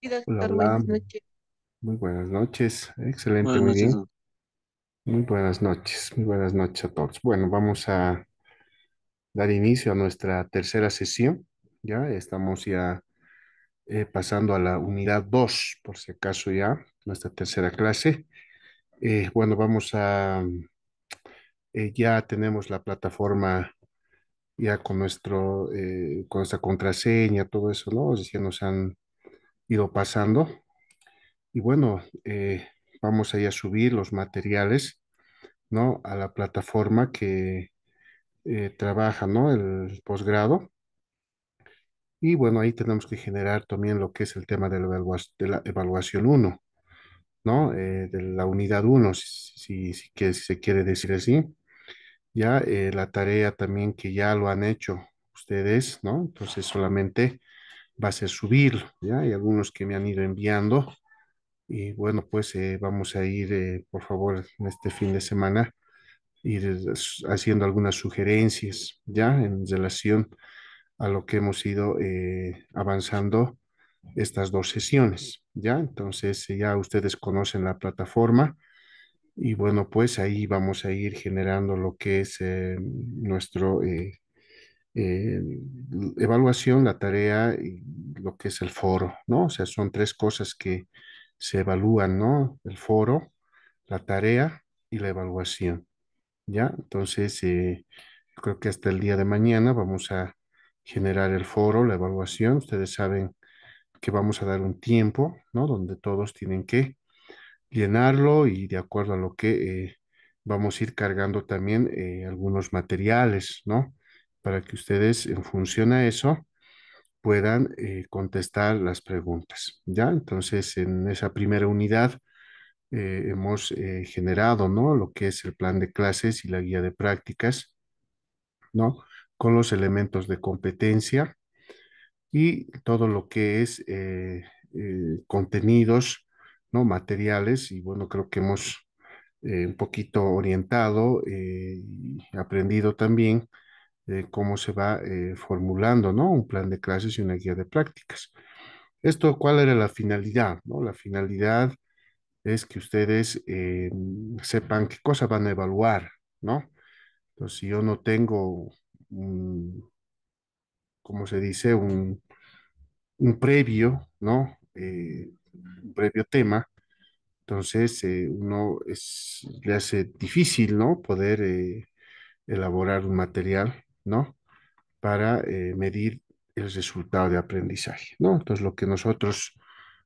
Hola, Edgar, hola, buenas noches. muy buenas noches, excelente, Buenas muy noches. bien, muy buenas noches a todos. Bueno, vamos a dar inicio a nuestra tercera sesión, ya estamos ya pasando a la unidad 2, por si acaso ya, nuestra tercera clase. Bueno, ya tenemos la plataforma ya con con nuestra contraseña, todo eso, ¿no? Ya nos han ido pasando. Y bueno, vamos a ya subir los materiales, ¿no? A la plataforma que trabaja, ¿no? El posgrado. Y bueno, ahí tenemos que generar también lo que es el tema de de la evaluación uno, ¿no? De la unidad uno, si se quiere decir así. Ya la tarea también que ya lo han hecho ustedes, ¿no? Entonces solamente va a ser subirlo, ¿ya? Hay algunos que me han ido enviando. Y bueno, pues vamos a ir, por favor, en este fin de semana ir haciendo algunas sugerencias ya en relación a lo que hemos ido avanzando estas dos sesiones, ¿ya? Entonces ya ustedes conocen la plataforma y bueno, pues ahí vamos a ir generando lo que es nuestro eh, evaluación, la tarea y lo que es el foro, ¿no? O sea, son tres cosas que se evalúan, ¿no? El foro, la tarea y la evaluación. ¿Ya? Entonces, creo que hasta el día de mañana vamos a generar el foro, la evaluación. Ustedes saben que vamos a dar un tiempo, ¿no? Donde todos tienen que llenarlo y de acuerdo a lo que vamos a ir cargando también algunos materiales, ¿no? Para que ustedes, en función a eso, puedan contestar las preguntas, ¿ya? Entonces, en esa primera unidad hemos generado, ¿no? Lo que es el plan de clases y la guía de prácticas, ¿no? Con los elementos de competencia y todo lo que es contenidos, ¿no? Materiales y bueno, creo que hemos un poquito orientado y aprendido también cómo se va formulando, ¿no? Un plan de clases y una guía de prácticas. Esto, ¿cuál era la finalidad, ¿no? La finalidad es que ustedes sepan qué cosa van a evaluar, ¿no? Entonces, si yo no tengo, un, ¿cómo se dice? Un previo, ¿no? Un previo tema, entonces le hace difícil, ¿no? Poder elaborar un material, ¿no? Para medir el resultado de aprendizaje, ¿no? Entonces, lo que nosotros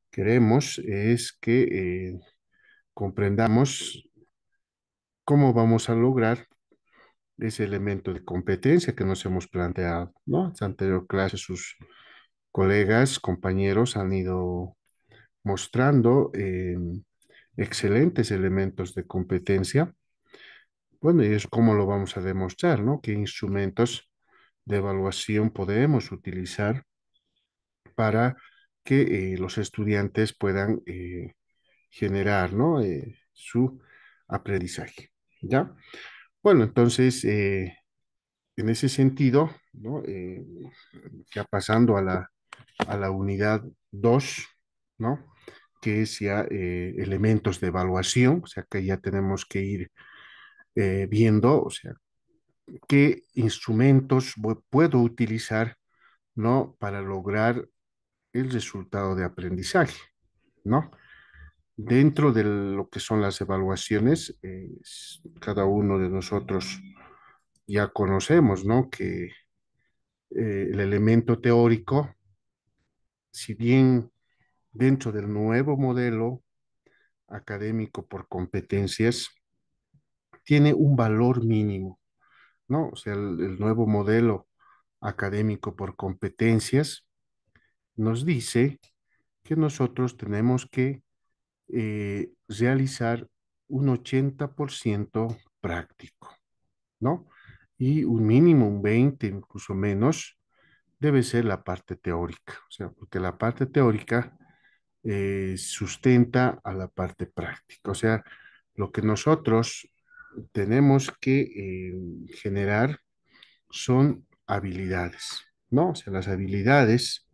queremos es que comprendamos cómo vamos a lograr ese elemento de competencia que nos hemos planteado, ¿no? En esta anterior clase sus colegas, compañeros han ido mostrando excelentes elementos de competencia. Bueno, y es cómo lo vamos a demostrar, ¿no? ¿Qué instrumentos de evaluación podemos utilizar para que los estudiantes puedan generar, ¿no? Su aprendizaje, ¿ya? Bueno, entonces, en ese sentido, ¿no? Ya pasando a a la unidad 2, ¿no? Que es ya elementos de evaluación, o sea que ya tenemos que ir viendo, o sea, qué instrumentos puedo utilizar, ¿no? Para lograr el resultado de aprendizaje, ¿no? Dentro de lo que son las evaluaciones, cada uno de nosotros ya conocemos, ¿no? Que el elemento teórico, si bien dentro del nuevo modelo académico por competencias, tiene un valor mínimo, ¿no? O sea, el nuevo modelo académico por competencias nos dice que nosotros tenemos que realizar un 80% práctico, ¿no? Y un mínimo, un 20, incluso menos, debe ser la parte teórica, o sea, porque la parte teórica sustenta a la parte práctica, o sea, lo que nosotros tenemos que generar son habilidades, ¿no? O sea, las habilidades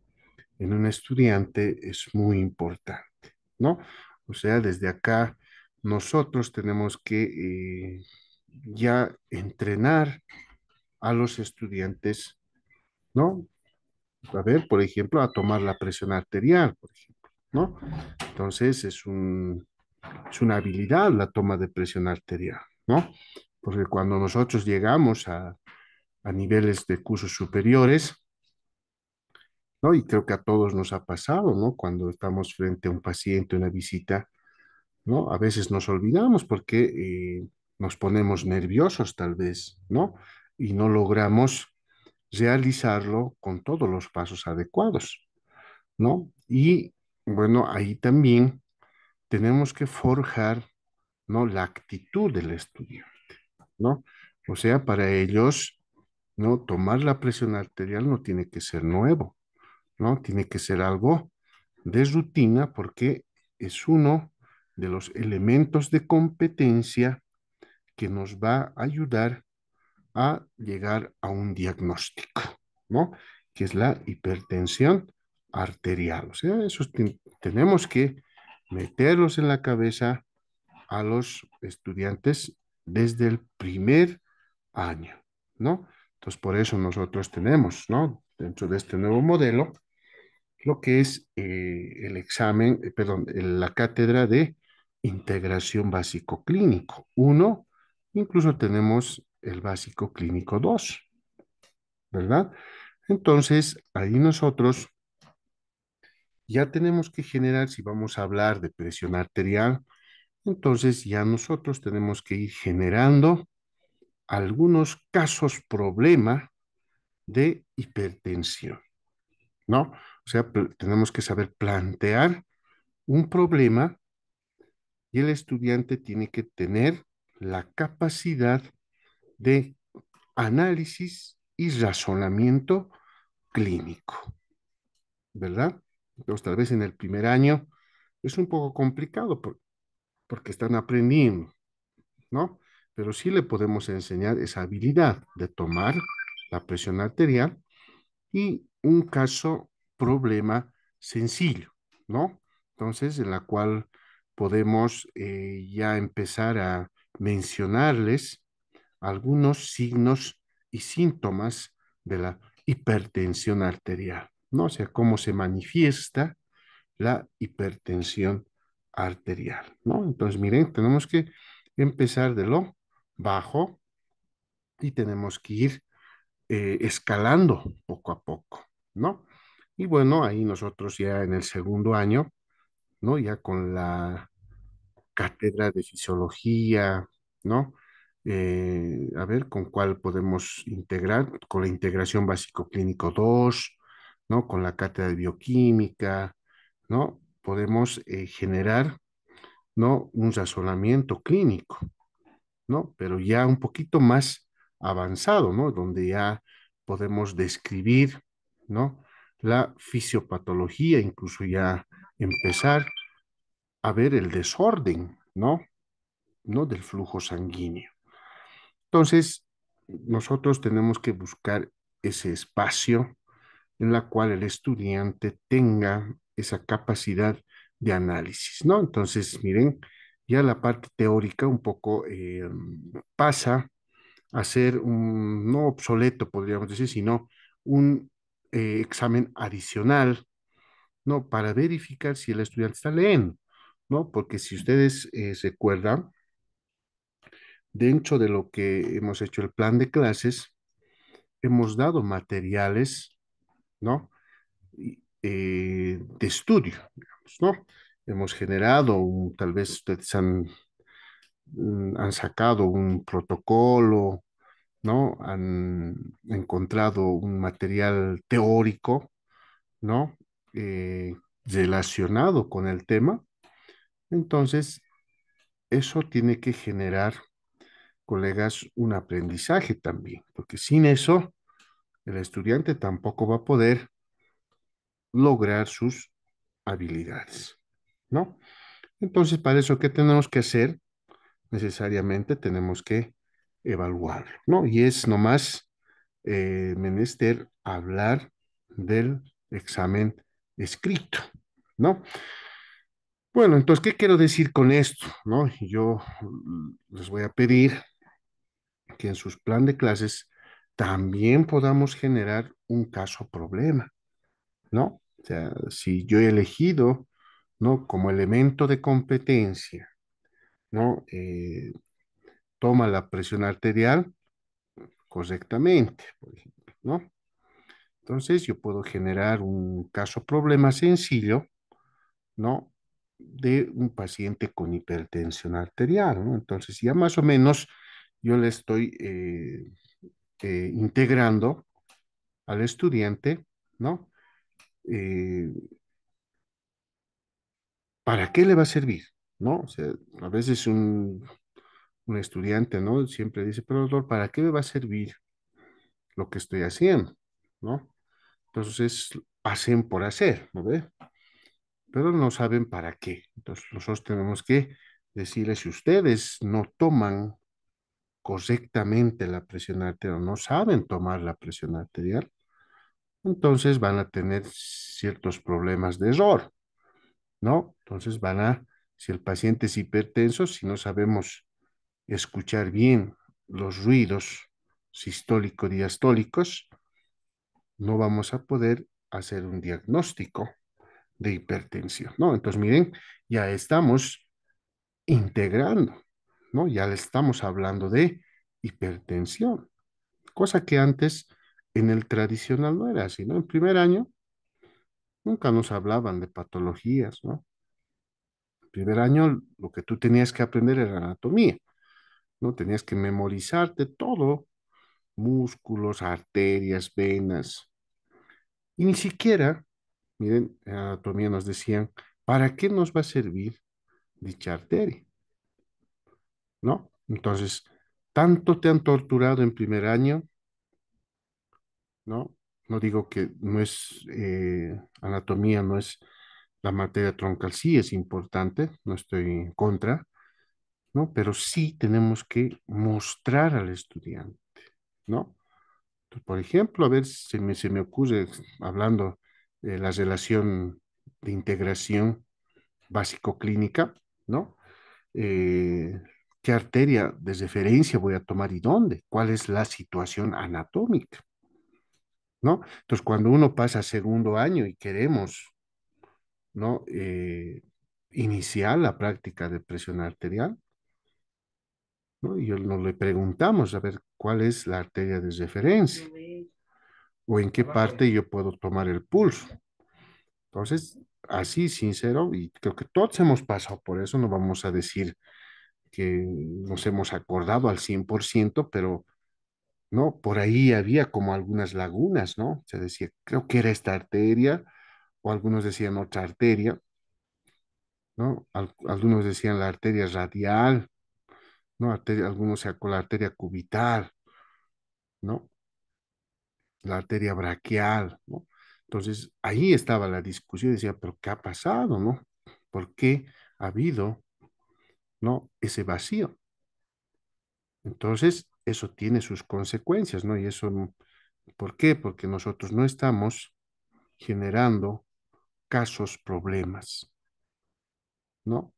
en un estudiante es muy importante, ¿no? O sea, desde acá nosotros tenemos que ya entrenar a los estudiantes, ¿no? A ver, por ejemplo, a tomar la presión arterial, por ejemplo, ¿no? Entonces es una habilidad la toma de presión arterial, ¿no? Porque cuando nosotros llegamos a niveles de cursos superiores, ¿no? Y creo que a todos nos ha pasado, ¿no? Cuando estamos frente a un paciente, una visita, ¿no? A veces nos olvidamos porque nos ponemos nerviosos tal vez, ¿no? Y no logramos realizarlo con todos los pasos adecuados, ¿no? Y bueno, ahí también tenemos que forjar, ¿no? La actitud del estudiante, ¿no? O sea, para ellos, ¿no? Tomar la presión arterial no tiene que ser nuevo, ¿no? Tiene que ser algo de rutina porque es uno de los elementos de competencia que nos va a ayudar a llegar a un diagnóstico, ¿no? Que es la hipertensión arterial. O sea, tenemos que meterlos en la cabeza a los estudiantes desde el primer año, ¿no? Entonces, por eso nosotros tenemos, ¿no? Dentro de este nuevo modelo, lo que es el examen, perdón, la cátedra de integración básico clínico. Uno, incluso tenemos el básico clínico 2, ¿verdad? Entonces, ahí nosotros ya tenemos que generar, si vamos a hablar de presión arterial, entonces ya nosotros tenemos que ir generando algunos casos problema de hipertensión, ¿no? O sea, tenemos que saber plantear un problema y el estudiante tiene que tener la capacidad de análisis y razonamiento clínico, ¿verdad? Entonces, tal vez en el primer año es un poco complicado porque están aprendiendo, ¿no? Pero sí le podemos enseñar esa habilidad de tomar la presión arterial y un caso problema sencillo, ¿no? Entonces, en la cual podemos ya empezar a mencionarles algunos signos y síntomas de la hipertensión arterial, ¿no? O sea, cómo se manifiesta la hipertensión arterial, ¿no? Entonces, miren, tenemos que empezar de lo bajo y tenemos que ir escalando poco a poco, ¿no? Y bueno, ahí nosotros ya en el segundo año, ¿no? Ya con la cátedra de fisiología, ¿no? A ver con cuál podemos integrar, con la integración básico clínico 2, ¿no? Con la cátedra de bioquímica, ¿no? Podemos generar, ¿no? Un razonamiento clínico, ¿no? Pero ya un poquito más avanzado, ¿no? Donde ya podemos describir, ¿no? La fisiopatología, incluso ya empezar a ver el desorden, ¿no? ¿No? Del flujo sanguíneo. Entonces, nosotros tenemos que buscar ese espacio en la cual el estudiante tenga esa capacidad de análisis, ¿no? Entonces, miren, ya la parte teórica un poco pasa a ser un, no obsoleto, podríamos decir, sino un examen adicional, ¿no? Para verificar si el estudiante está leyendo, ¿no? Porque si ustedes se acuerdan, dentro de lo que hemos hecho el plan de clases, hemos dado materiales, ¿no? De estudio, digamos, ¿no? Hemos generado, tal vez ustedes han sacado un protocolo, ¿no? Han encontrado un material teórico, ¿no? Relacionado con el tema. Entonces, eso tiene que generar, colegas, un aprendizaje también, porque sin eso, el estudiante tampoco va a poder lograr sus habilidades, ¿no? Entonces, para eso, ¿qué tenemos que hacer? Necesariamente tenemos que evaluar, ¿no? Y es nomás menester hablar del examen escrito, ¿no? Bueno, entonces, ¿qué quiero decir con esto? ¿No? Yo les voy a pedir que en sus plan de clases también podamos generar un caso problema, ¿no? O sea, si yo he elegido, ¿no? Como elemento de competencia, ¿no? Toma la presión arterial correctamente, por ejemplo, ¿no? Entonces yo puedo generar un caso problema sencillo, ¿no? De un paciente con hipertensión arterial, ¿no? Entonces ya más o menos yo le estoy integrando al estudiante, ¿no? Eh, ¿Para qué le va a servir? ¿No? O sea, a veces un estudiante, ¿no? Siempre dice, pero doctor, ¿para qué me va a servir lo que estoy haciendo? ¿No? Entonces, hacen por hacer, ¿no ve? Pero no saben para qué. Entonces, nosotros tenemos que decirles, si ustedes no toman correctamente la presión arterial, no saben tomar la presión arterial, entonces van a tener ciertos problemas de error, ¿no? Entonces si el paciente es hipertenso, si no sabemos escuchar bien los ruidos sistólico-diastólicos, no vamos a poder hacer un diagnóstico de hipertensión, ¿no? Entonces, miren, ya estamos integrando, ¿no? Ya le estamos hablando de hipertensión, cosa que antes en el tradicional no era así, ¿no? En primer año nunca nos hablaban de patologías, ¿no? En primer año lo que tú tenías que aprender era anatomía, ¿no? Tenías que memorizarte todo, músculos, arterias, venas, y ni siquiera, miren, en anatomía nos decían, ¿para qué nos va a servir dicha arteria? ¿No? Entonces, tanto te han torturado en primer año, ¿no? No digo que no es anatomía, no es la materia troncal, sí es importante, no estoy en contra, ¿no? Pero sí tenemos que mostrar al estudiante, ¿no? Entonces, por ejemplo, a ver, se me ocurre, hablando de la relación de integración básico-clínica, ¿no? Eh, ¿Qué arteria de referencia voy a tomar y dónde? ¿Cuál es la situación anatómica? ¿No? Entonces, cuando uno pasa a segundo año y queremos, ¿no? Iniciar la práctica de presión arterial, ¿no? Y nos le preguntamos a ver cuál es la arteria de referencia o en qué parte yo puedo tomar el pulso. Entonces, así sincero, y creo que todos hemos pasado por eso, no vamos a decir que nos hemos acordado al 100%, pero ¿no? Por ahí había como algunas lagunas, ¿no? Se decía, creo que era esta arteria, o algunos decían otra arteria, ¿no? Algunos decían la arteria radial, ¿no? Algunos sacó la arteria cubital, ¿no? La arteria braquial, ¿no? Entonces, ahí estaba la discusión, decía, pero ¿qué ha pasado, no? ¿Por qué ha habido, ¿no? Ese vacío. Entonces, eso tiene sus consecuencias, ¿no? Y eso, ¿por qué? Porque nosotros no estamos generando casos, problemas, ¿no?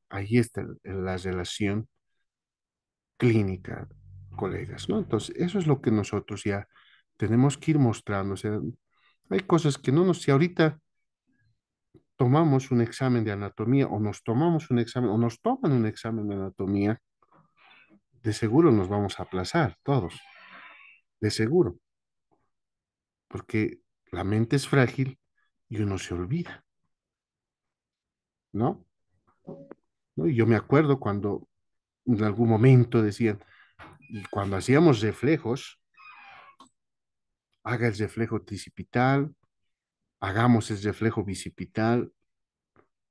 Ahí está la relación clínica, colegas, ¿no? Entonces, eso es lo que nosotros ya tenemos que ir mostrando. O sea, hay cosas que no nos, si ahorita tomamos un examen de anatomía o nos tomamos un examen o nos toman un examen de anatomía, de seguro nos vamos a aplazar todos, de seguro, porque la mente es frágil y uno se olvida, ¿no? ¿No? Y yo me acuerdo cuando en algún momento decían, y cuando hacíamos reflejos, haga el reflejo tricipital, hagamos el reflejo bicipital,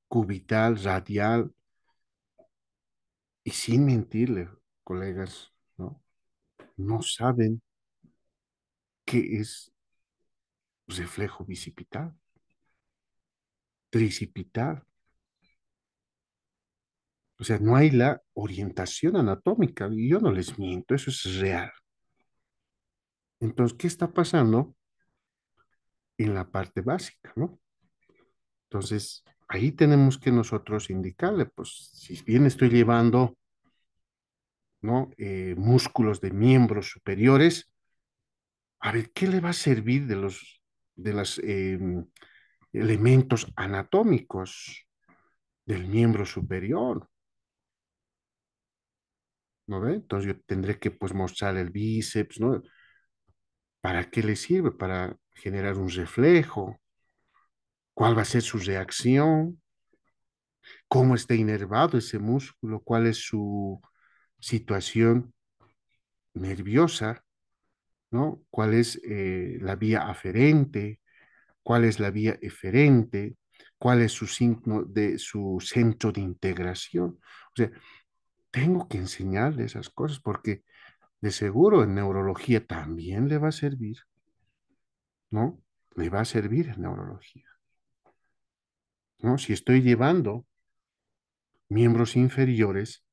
cubital, radial, y sin mentirle, colegas, ¿no? No saben qué es reflejo bicipital, tricipital. O sea, no hay la orientación anatómica, y yo no les miento, eso es real. Entonces, ¿qué está pasando? en la parte básica, ¿no? Entonces, ahí tenemos que nosotros indicarle, pues, si bien estoy llevando, ¿no? Músculos de miembros superiores, a ver, ¿qué le va a servir de los elementos anatómicos del miembro superior? ¿No ve? Entonces yo tendré que, pues, mostrar el bíceps, ¿no? ¿Para qué le sirve? Para generar un reflejo. ¿Cuál va a ser su reacción? ¿Cómo está inervado ese músculo? ¿Cuál es su situación nerviosa? ¿No? ¿Cuál es la vía aferente? ¿Cuál es la vía eferente? ¿Cuál es su signo de su centro de integración? O sea, tengo que enseñarle esas cosas porque de seguro en neurología también le va a servir, ¿no? Le va a servir en neurología, ¿no? Si estoy llevando miembros inferiores,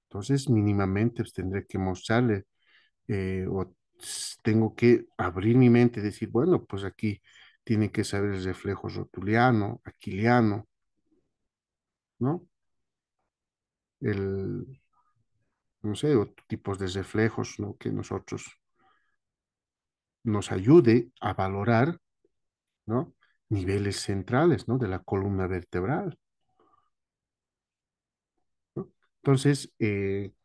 entonces mínimamente pues, tendré que mostrarle o tengo que abrir mi mente y decir, bueno, pues aquí tiene que saber el reflejo rotuliano, aquiliano, ¿no? El, no sé, otros tipos de reflejos, ¿no? Que nosotros nos ayude a valorar, ¿no? Niveles centrales, ¿no? De la columna vertebral, ¿no? Entonces,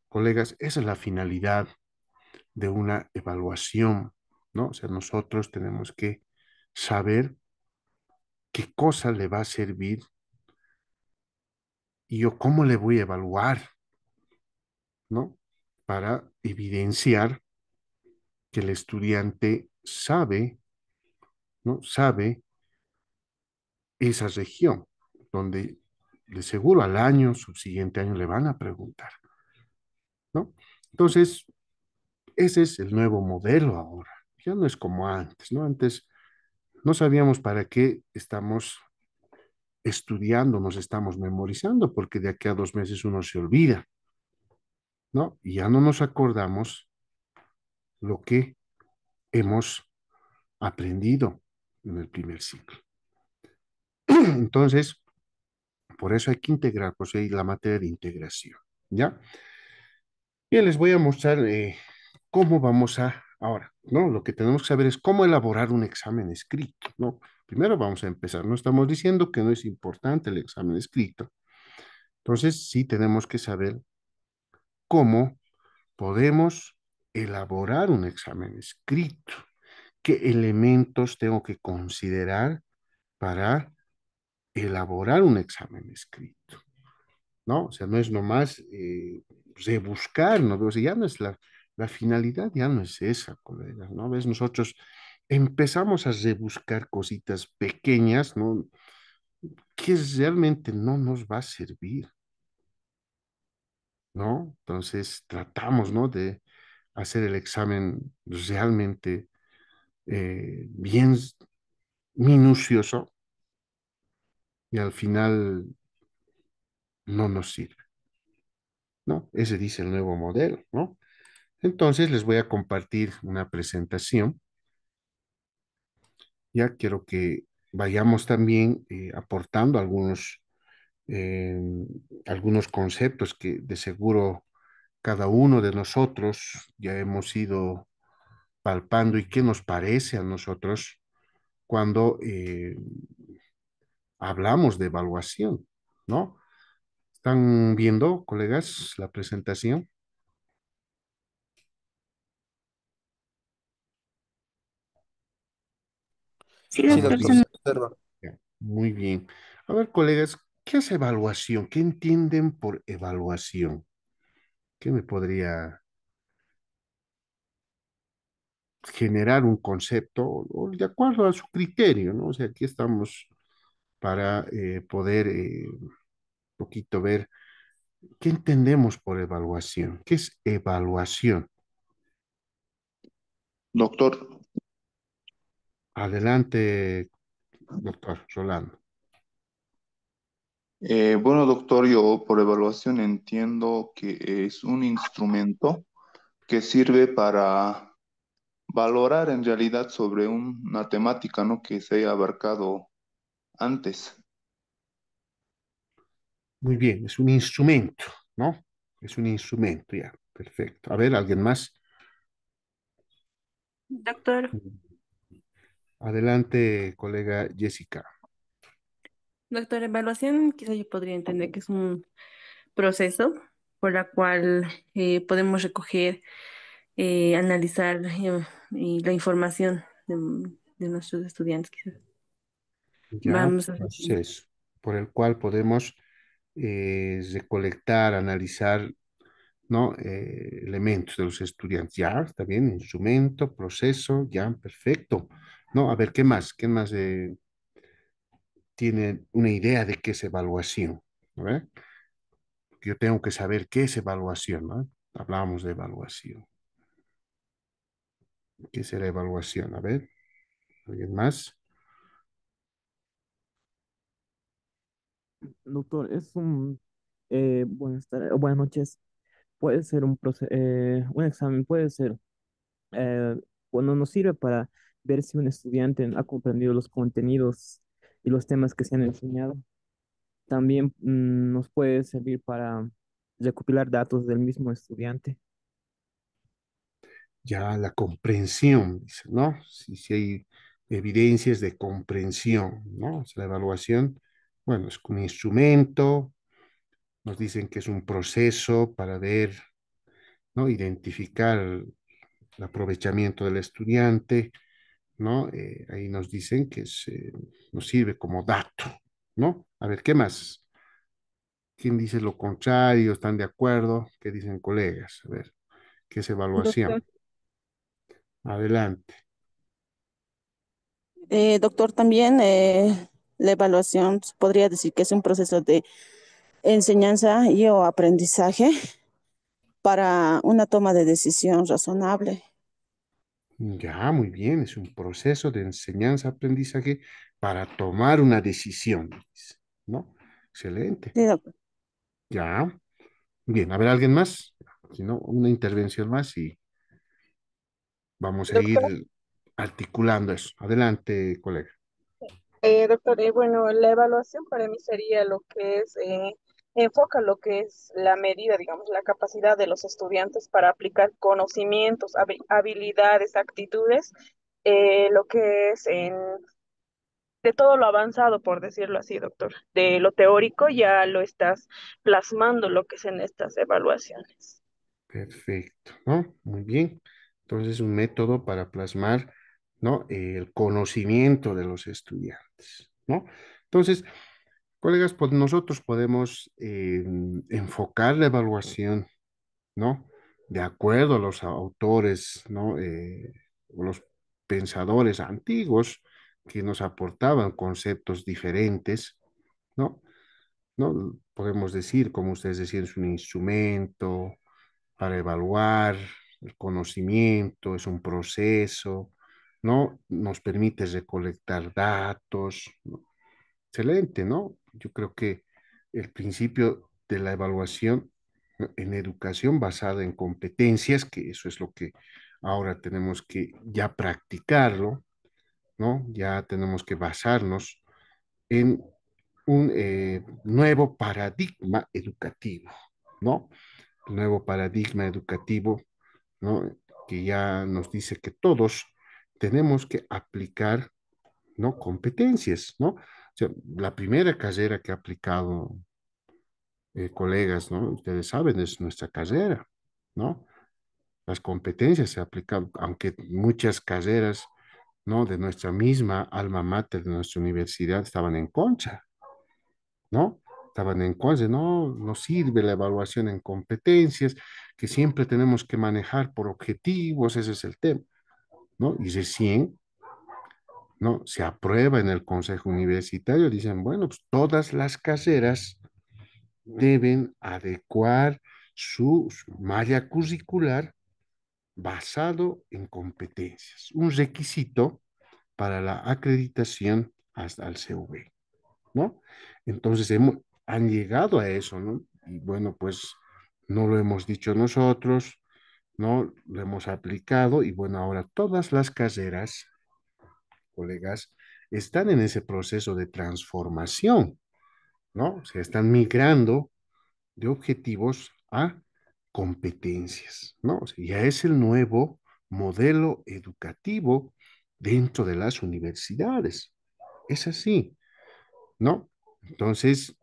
colegas, esa es la finalidad de una evaluación, ¿no? O sea, nosotros tenemos que saber qué cosa le va a servir y yo cómo le voy a evaluar, ¿no? Para evidenciar que el estudiante sabe, ¿no? Sabe esa región, donde de seguro al año, subsiguiente año, le van a preguntar, ¿no? Entonces, ese es el nuevo modelo ahora. Ya no es como antes, ¿no? Antes no sabíamos para qué estamos estudiando, nos estamos memorizando, porque de aquí a 2 meses uno se olvida, ¿no? Y ya no nos acordamos lo que hemos aprendido en el primer ciclo. Entonces, por eso hay que integrar, pues hay la materia de integración, ¿ya? Bien, les voy a mostrar cómo vamos a, ahora, ¿no? Lo que tenemos que saber es cómo elaborar un examen escrito, ¿no? Primero vamos a empezar, no estamos diciendo que no es importante el examen escrito. Entonces, sí tenemos que saber cómo podemos elaborar un examen escrito, qué elementos tengo que considerar para elaborar un examen escrito, ¿no? O sea, no es nomás rebuscar, ¿no? O sea, ya no es la finalidad, ya no es esa, colegas, ¿no? ¿Ves? Nosotros empezamos a rebuscar cositas pequeñas, ¿no? Que realmente no nos va a servir, ¿no? Entonces tratamos, ¿no? De hacer el examen realmente bien minucioso y al final no nos sirve, ¿no? Ese dice el nuevo modelo, ¿no? Entonces les voy a compartir una presentación. Ya quiero que vayamos también aportando eh, algunos conceptos que de seguro cada uno de nosotros ya hemos ido palpando y qué nos parece a nosotros cuando hablamos de evaluación, ¿no? ¿Están viendo, colegas, la presentación? Sí, Ah, Sí, muy doctor, doctor, se bien, se observa. ya, muy bien. A ver, colegas, ¿qué es evaluación? ¿Qué entienden por evaluación? ¿Qué me podría generar un concepto o de acuerdo a su criterio, ¿no? O sea, aquí estamos para poder poquito ver qué entendemos por evaluación, qué es evaluación. Doctor, Adelante, doctor Rolando. bueno, doctor, yo por evaluación entiendo que es un instrumento que sirve para valorar en realidad sobre una temática, ¿no? Que se haya abarcado antes. Muy bien, es un instrumento, ¿no? Es un instrumento, ya, perfecto. A ver, ¿alguien más? Doctor, Adelante, colega Jessica. doctor, evaluación, quizá yo podría entender que es un proceso por la cual podemos recoger, analizar y la información de nuestros estudiantes, quizás. Ya, Vamos a decir. proceso por el cual podemos recolectar, analizar, ¿no? Elementos de los estudiantes. Ya, está bien, instrumento, proceso, ya, perfecto. No, a ver, ¿qué más? ¿Qué más tiene una idea de qué es evaluación? ¿No ve? Yo tengo que saber qué es evaluación, ¿no? Hablábamos de evaluación. ¿Qué será evaluación? A ver, ¿alguien más? Doctor, buenas noches. Puede ser un examen, puede ser, eh, cuando nos sirve para ver si un estudiante ha comprendido los contenidos y los temas que se han enseñado. También nos puede servir para recopilar datos del mismo estudiante. Ya la comprensión, dice, ¿no? Si hay evidencias de comprensión, ¿no? O sea, la evaluación, bueno, es un instrumento, nos dicen que es un proceso para ver, ¿no? Identificar el aprovechamiento del estudiante, ¿no? Ahí nos dicen que nos sirve como dato, ¿no? A ver, ¿qué más? ¿Quién dice lo contrario? ¿Están de acuerdo? ¿Qué dicen colegas? A ver, ¿qué es Doctor, evaluación? Adelante. doctor, también la evaluación se podría decir que es un proceso de enseñanza y o aprendizaje para una toma de decisión razonable. Ya, muy bien, es un proceso de enseñanza-aprendizaje para tomar una decisión, dice, ¿no? Excelente. Sí, doctor. Ya, bien, a ver, ¿alguien más? Si no, una intervención más y vamos a Doctor, ir articulando eso. Adelante, colega. doctor, bueno, la evaluación para mí sería lo que es, enfoca lo que es la medida, digamos, la capacidad de los estudiantes para aplicar conocimientos, habilidades, actitudes, lo que es de todo lo avanzado, por decirlo así, doctor. De lo teórico ya lo estás plasmando lo que es en estas evaluaciones. Perfecto, ¿no? Muy bien. Entonces, un método para plasmar, ¿no? El conocimiento de los estudiantes, ¿no? Entonces, colegas, pues nosotros podemos enfocar la evaluación, ¿no? De acuerdo a los autores, ¿no? O los pensadores antiguos que nos aportaban conceptos diferentes, ¿no? ¿No? Podemos decir, como ustedes decían, es un instrumento para evaluar el conocimiento, es un proceso, ¿no? Nos permite recolectar datos, ¿no? Excelente, ¿no? Yo creo que el principio de la evaluación, ¿no? En educación basada en competencias, que eso es lo que ahora tenemos que ya practicarlo, ¿no? Ya tenemos que basarnos en un nuevo paradigma educativo, ¿no? Nuevo paradigma educativo, ¿no? Que ya nos dice que todos tenemos que aplicar, ¿no? Competencias, ¿no? O sea, la primera carrera que ha aplicado, colegas, ¿no? Ustedes saben, es nuestra carrera, ¿no? Las competencias se aplican, aunque muchas carreras, ¿no? De nuestra misma alma mater, de nuestra universidad, estaban en contra, ¿no? Estaban en contra, no, no sirve la evaluación en competencias, que siempre tenemos que manejar por objetivos, ese es el tema, ¿no? Y recién, ¿no? Se aprueba en el Consejo Universitario, dicen, bueno, pues todas las carreras deben adecuar su malla curricular basado en competencias, un requisito para la acreditación hasta el CV, ¿no? Entonces han llegado a eso, ¿no? Y bueno, pues no lo hemos dicho nosotros, ¿no? Lo hemos aplicado y bueno, ahora todas las carreras, colegas, están en ese proceso de transformación, ¿no? O sea, están migrando de objetivos a competencias, ¿no? O sea, ya es el nuevo modelo educativo dentro de las universidades. Es así, ¿no? Entonces,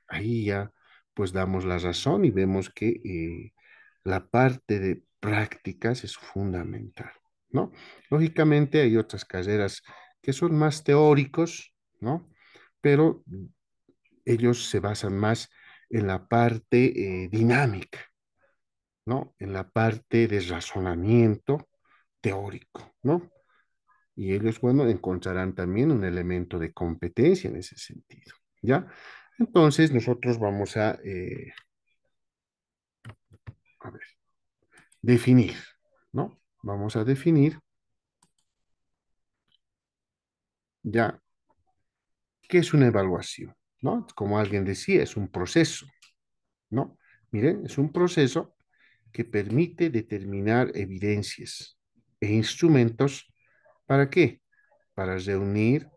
ahí ya pues damos la razón y vemos que la parte de prácticas es fundamental, ¿no? Lógicamente hay otras carreras que son más teóricos, ¿no? Pero ellos se basan más en la parte dinámica, ¿no? En la parte de razonamiento teórico, ¿no? Y ellos, bueno, encontrarán también un elemento de competencia en ese sentido, ¿ya? Entonces, nosotros vamos a ver, definir, ¿no? Vamos a definir ya qué es una evaluación, ¿no? Como alguien decía, es un proceso, ¿no? Miren, es un proceso que permite determinar evidencias e instrumentos. ¿Para qué? Para reunir,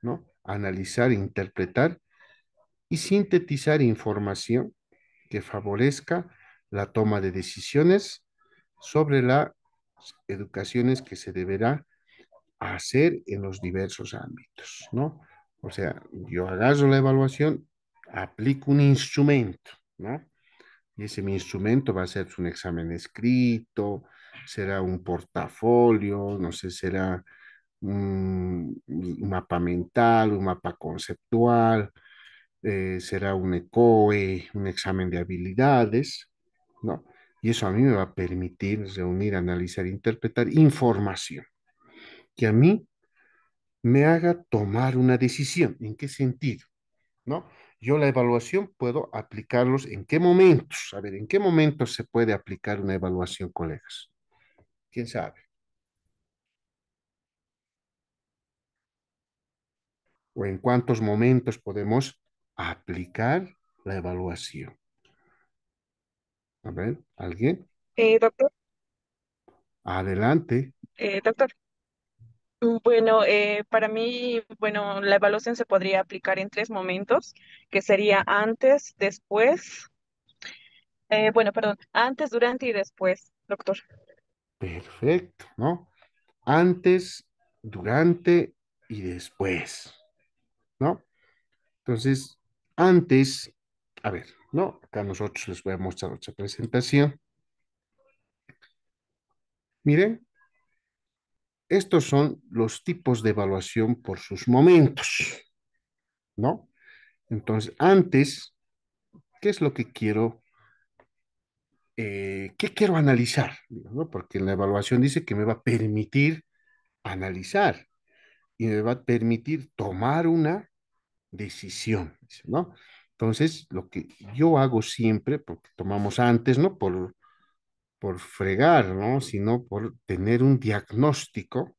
¿no? Analizar, interpretar y sintetizar información que favorezca la toma de decisiones sobre las educaciones que se deberá hacer en los diversos ámbitos, ¿no? O sea, yo agarro la evaluación, aplico un instrumento, ¿no? Y ese mi instrumento va a ser un examen escrito, será un portafolio, no sé, será un mapa mental, un mapa conceptual, será un ECOE, un examen de habilidades, ¿no? Y eso a mí me va a permitir reunir, analizar, interpretar información que a mí me haga tomar una decisión. ¿En qué sentido? ¿No? Yo la evaluación puedo aplicarlos en qué momentos. A ver, ¿en qué momentos se puede aplicar una evaluación, colegas? ¿Quién sabe? ¿O en cuántos momentos podemos aplicar la evaluación? A ver, ¿alguien? Doctor, Adelante. doctor. Bueno, para mí, bueno, la evaluación se podría aplicar en tres momentos, que sería antes, después, bueno, perdón, antes, durante y después, doctor. Perfecto, ¿no? Antes, durante y después, ¿no? Entonces, antes, a ver, ¿no? Acá nosotros les voy a mostrar otra presentación. Miren, estos son los tipos de evaluación por sus momentos, ¿no? Entonces, antes, ¿qué es lo que quiero, qué quiero analizar? ¿No? Porque la evaluación dice que me va a permitir analizar y me va a permitir tomar una decisión, ¿no? Entonces, lo que yo hago siempre, porque tomamos antes, no por fregar, ¿no? Sino por tener un diagnóstico,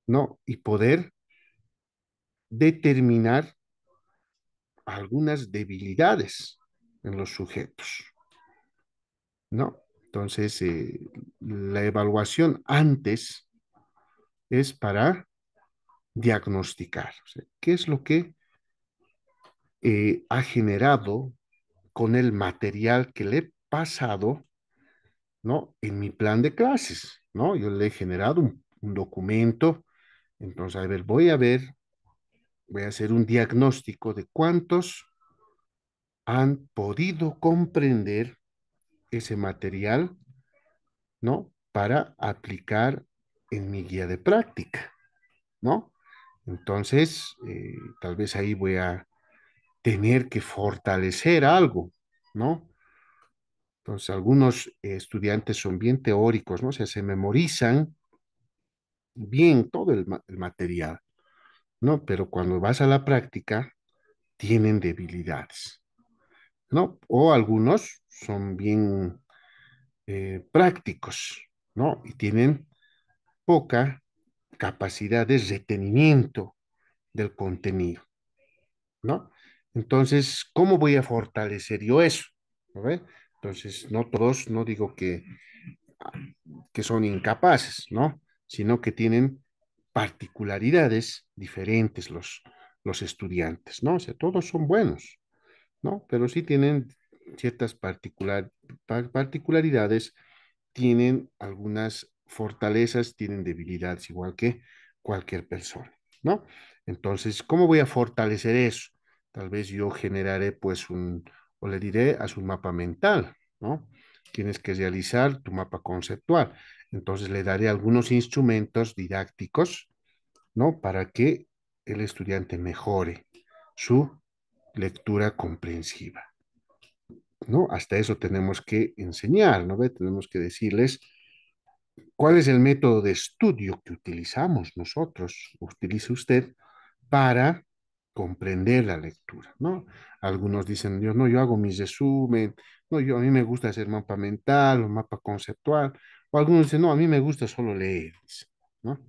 ¿no? Y poder determinar algunas debilidades en los sujetos, ¿no? Entonces, la evaluación antes es para diagnosticar, o sea, qué es lo que ha generado con el material que le he pasado, ¿no? En mi plan de clases, ¿no? Yo le he generado un documento, entonces, a ver, voy a hacer un diagnóstico de cuántos han podido comprender ese material, ¿no? Para aplicar en mi guía de práctica, ¿no? Entonces, tal vez ahí voy a tener que fortalecer algo, ¿no? Entonces, algunos estudiantes son bien teóricos, ¿no? O sea, se memorizan bien todo el material, ¿no? Pero cuando vas a la práctica, tienen debilidades, ¿no? O algunos son bien prácticos, ¿no? Y tienen poca capacidad de retenimiento del contenido, ¿no? Entonces, ¿cómo voy a fortalecer yo eso? ¿No ve? Entonces, no todos, no digo que son incapaces, ¿no? Sino que tienen particularidades diferentes los estudiantes, ¿no? O sea, todos son buenos, ¿no? Pero sí tienen ciertas particularidades, tienen algunas fortalezas, tienen debilidades, igual que cualquier persona, ¿no? Entonces, ¿cómo voy a fortalecer eso? Tal vez yo generaré, pues, o le diré, haz un mapa mental, ¿no? Tienes que realizar tu mapa conceptual. Entonces, le daré algunos instrumentos didácticos, ¿no? Para que el estudiante mejore su lectura comprensiva, ¿no? Hasta eso tenemos que enseñar, ¿no ve? Tenemos que decirles cuál es el método de estudio que utilizamos nosotros, utilice usted para comprender la lectura, ¿no? Algunos dicen, yo no, yo hago mi resumen, no, a mí me gusta hacer mapa mental o mapa conceptual, o algunos dicen, no, a mí me gusta solo leer, ¿no?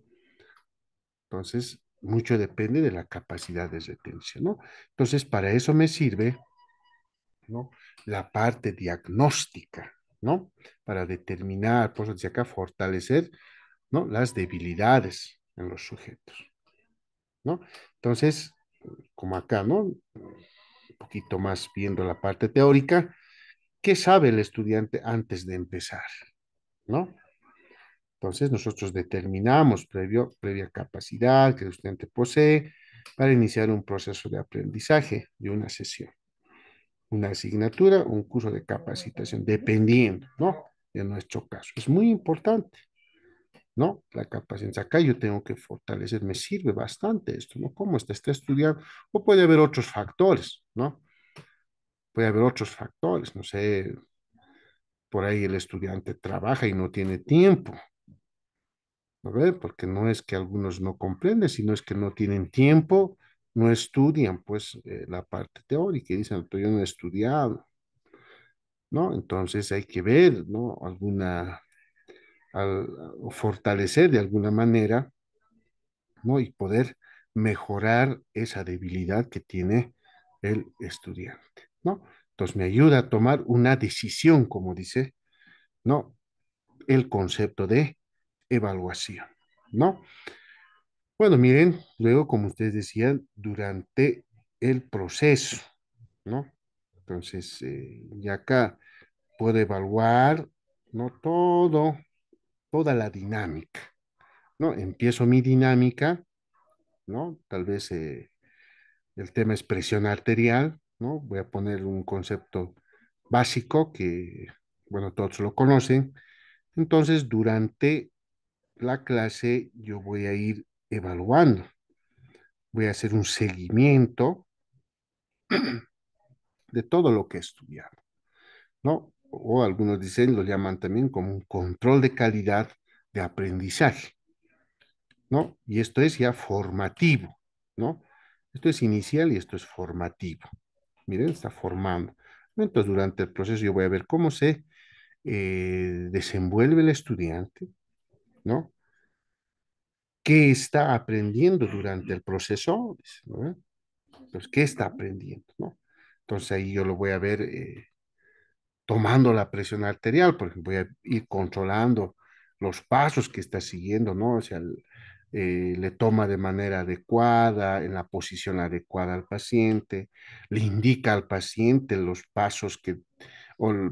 Entonces, mucho depende de la capacidad de retención, ¿no? Entonces, para eso me sirve, ¿no? La parte diagnóstica, ¿no? Para determinar, por eso decía acá, fortalecer, ¿no? Las debilidades en los sujetos, ¿no? Entonces, como acá, ¿no? Un poquito más viendo la parte teórica, ¿qué sabe el estudiante antes de empezar, ¿no? Entonces, nosotros determinamos previa capacidad que el estudiante posee para iniciar un proceso de aprendizaje de una sesión, una asignatura, un curso de capacitación, dependiendo, ¿no? De nuestro caso. Es muy importante, ¿no? La capacidad. Acá yo tengo que fortalecer, me sirve bastante esto, ¿no? ¿Cómo está estudiando? O puede haber otros factores, ¿no? Puede haber otros factores, no sé, por ahí el estudiante trabaja y no tiene tiempo, ¿no ve? Porque no es que algunos no comprenden, sino es que no tienen tiempo, no estudian, pues, la parte teórica y dicen, yo no he estudiado, ¿no? Entonces hay que ver, ¿no? Al, o fortalecer de alguna manera, ¿no? Y poder mejorar esa debilidad que tiene el estudiante, ¿no? Entonces me ayuda a tomar una decisión, como dice, ¿no? El concepto de evaluación, ¿no? Bueno, miren, luego, como ustedes decían, durante el proceso, ¿no? Entonces, ya acá puedo evaluar, ¿no? Toda la dinámica, ¿no? Empiezo mi dinámica, ¿no? Tal vez el tema es presión arterial, ¿no? Voy a poner un concepto básico que, bueno, todos lo conocen. Entonces, durante la clase yo voy a ir evaluando, voy a hacer un seguimiento de todo lo que he estudiado, ¿no? O algunos dicen, lo llaman también como un control de calidad de aprendizaje, ¿no? Y esto es ya formativo, ¿no? Esto es inicial y esto es formativo. Miren, está formando. Entonces, durante el proceso yo voy a ver cómo se desenvuelve el estudiante, ¿no? ¿Qué está aprendiendo durante el proceso? ¿No? Entonces, ¿qué está aprendiendo? ¿No? Entonces ahí yo lo voy a ver tomando la presión arterial, por ejemplo, voy a ir controlando los pasos que está siguiendo, ¿no? O sea, le toma de manera adecuada, en la posición adecuada al paciente, le indica al paciente los pasos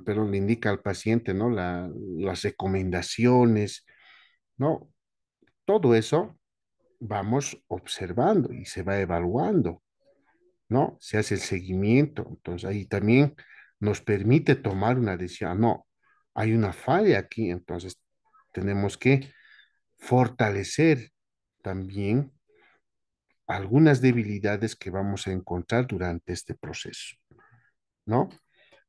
pero le indica al paciente, ¿no? Las recomendaciones, ¿no? Todo eso vamos observando y se va evaluando, ¿no? Se hace el seguimiento. Entonces ahí también nos permite tomar una decisión. No, hay una falla aquí, entonces tenemos que fortalecer también algunas debilidades que vamos a encontrar durante este proceso, ¿no?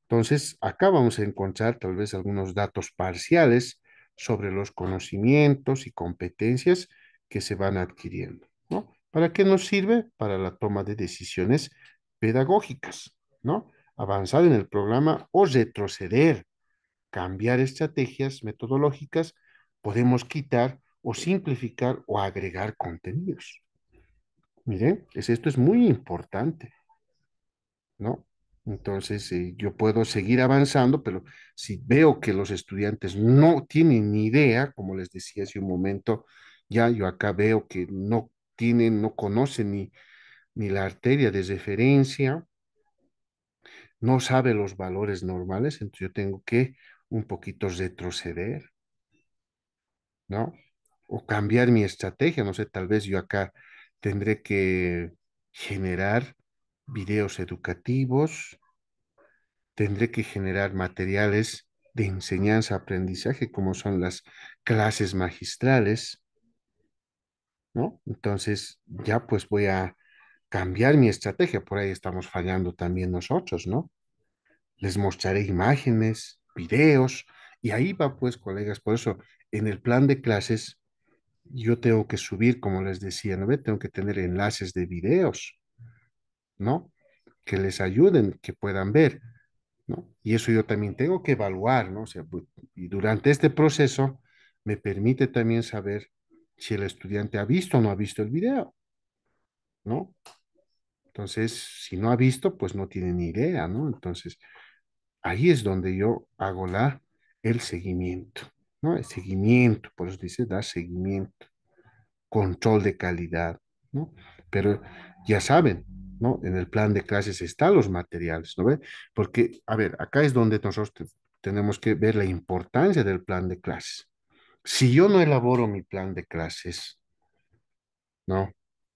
Entonces, acá vamos a encontrar tal vez algunos datos parciales sobre los conocimientos y competencias que se van adquiriendo, ¿no? ¿Para qué nos sirve? Para la toma de decisiones pedagógicas, ¿no? Avanzar en el programa o retroceder, cambiar estrategias metodológicas, podemos quitar o simplificar o agregar contenidos. Miren, esto es muy importante, ¿no? Entonces, yo puedo seguir avanzando, pero si veo que los estudiantes no tienen ni idea, como les decía hace un momento, ya yo acá veo que no tienen, no conocen ni la arteria de referencia, no sabe los valores normales, entonces yo tengo que un poquito retroceder, ¿no? O cambiar mi estrategia, no sé, tal vez yo acá tendré que generar videos educativos, tendré que generar materiales de enseñanza-aprendizaje, como son las clases magistrales, ¿no? Entonces, ya pues voy a cambiar mi estrategia, por ahí estamos fallando también nosotros, ¿no? Les mostraré imágenes, videos, y ahí va pues, colegas, por eso en el plan de clases yo tengo que subir, como les decía, ¿no ve? Tengo que tener enlaces de videos, ¿no? Que les ayuden, que puedan ver, ¿no? Y eso yo también tengo que evaluar, ¿no? O sea, y durante este proceso me permite también saber si el estudiante ha visto o no ha visto el video, ¿no? Entonces, si no ha visto, pues no tiene ni idea, ¿no? Entonces, ahí es donde yo hago el seguimiento, ¿no? El seguimiento, por eso dice, da seguimiento, control de calidad, ¿no? Pero ya saben, ¿no? En el plan de clases están los materiales, ¿no ve? Porque, a ver, acá es donde nosotros tenemos que ver la importancia del plan de clases. Si yo no elaboro mi plan de clases, ¿no?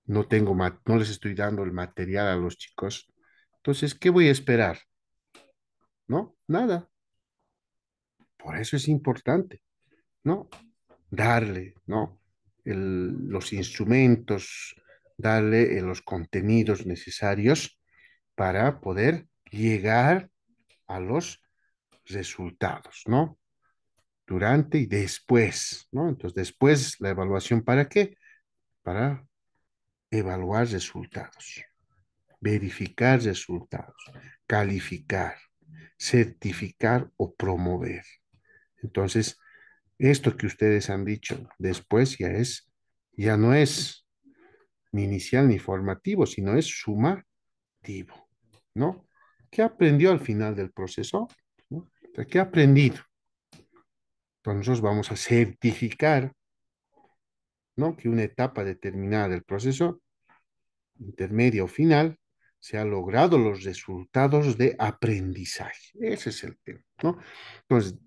No tengo, no les estoy dando el material a los chicos, entonces, ¿qué voy a esperar? ¿No? Nada. Por eso es importante, ¿no? Darle, ¿no? Los instrumentos, darle los contenidos necesarios para poder llegar a los resultados, ¿no? Durante y después, ¿no? Entonces, después la evaluación, ¿para qué? Para evaluar resultados, verificar resultados, calificar, certificar o promover. Entonces, esto que ustedes han dicho después ya no es ni inicial ni formativo, sino es sumativo, ¿no? ¿Qué aprendió al final del proceso? ¿No? O sea, ¿qué ha aprendido? Entonces nosotros vamos a certificar, ¿no? Que una etapa determinada del proceso, intermedia o final, se ha logrado los resultados de aprendizaje. Ese es el tema, ¿no? Entonces,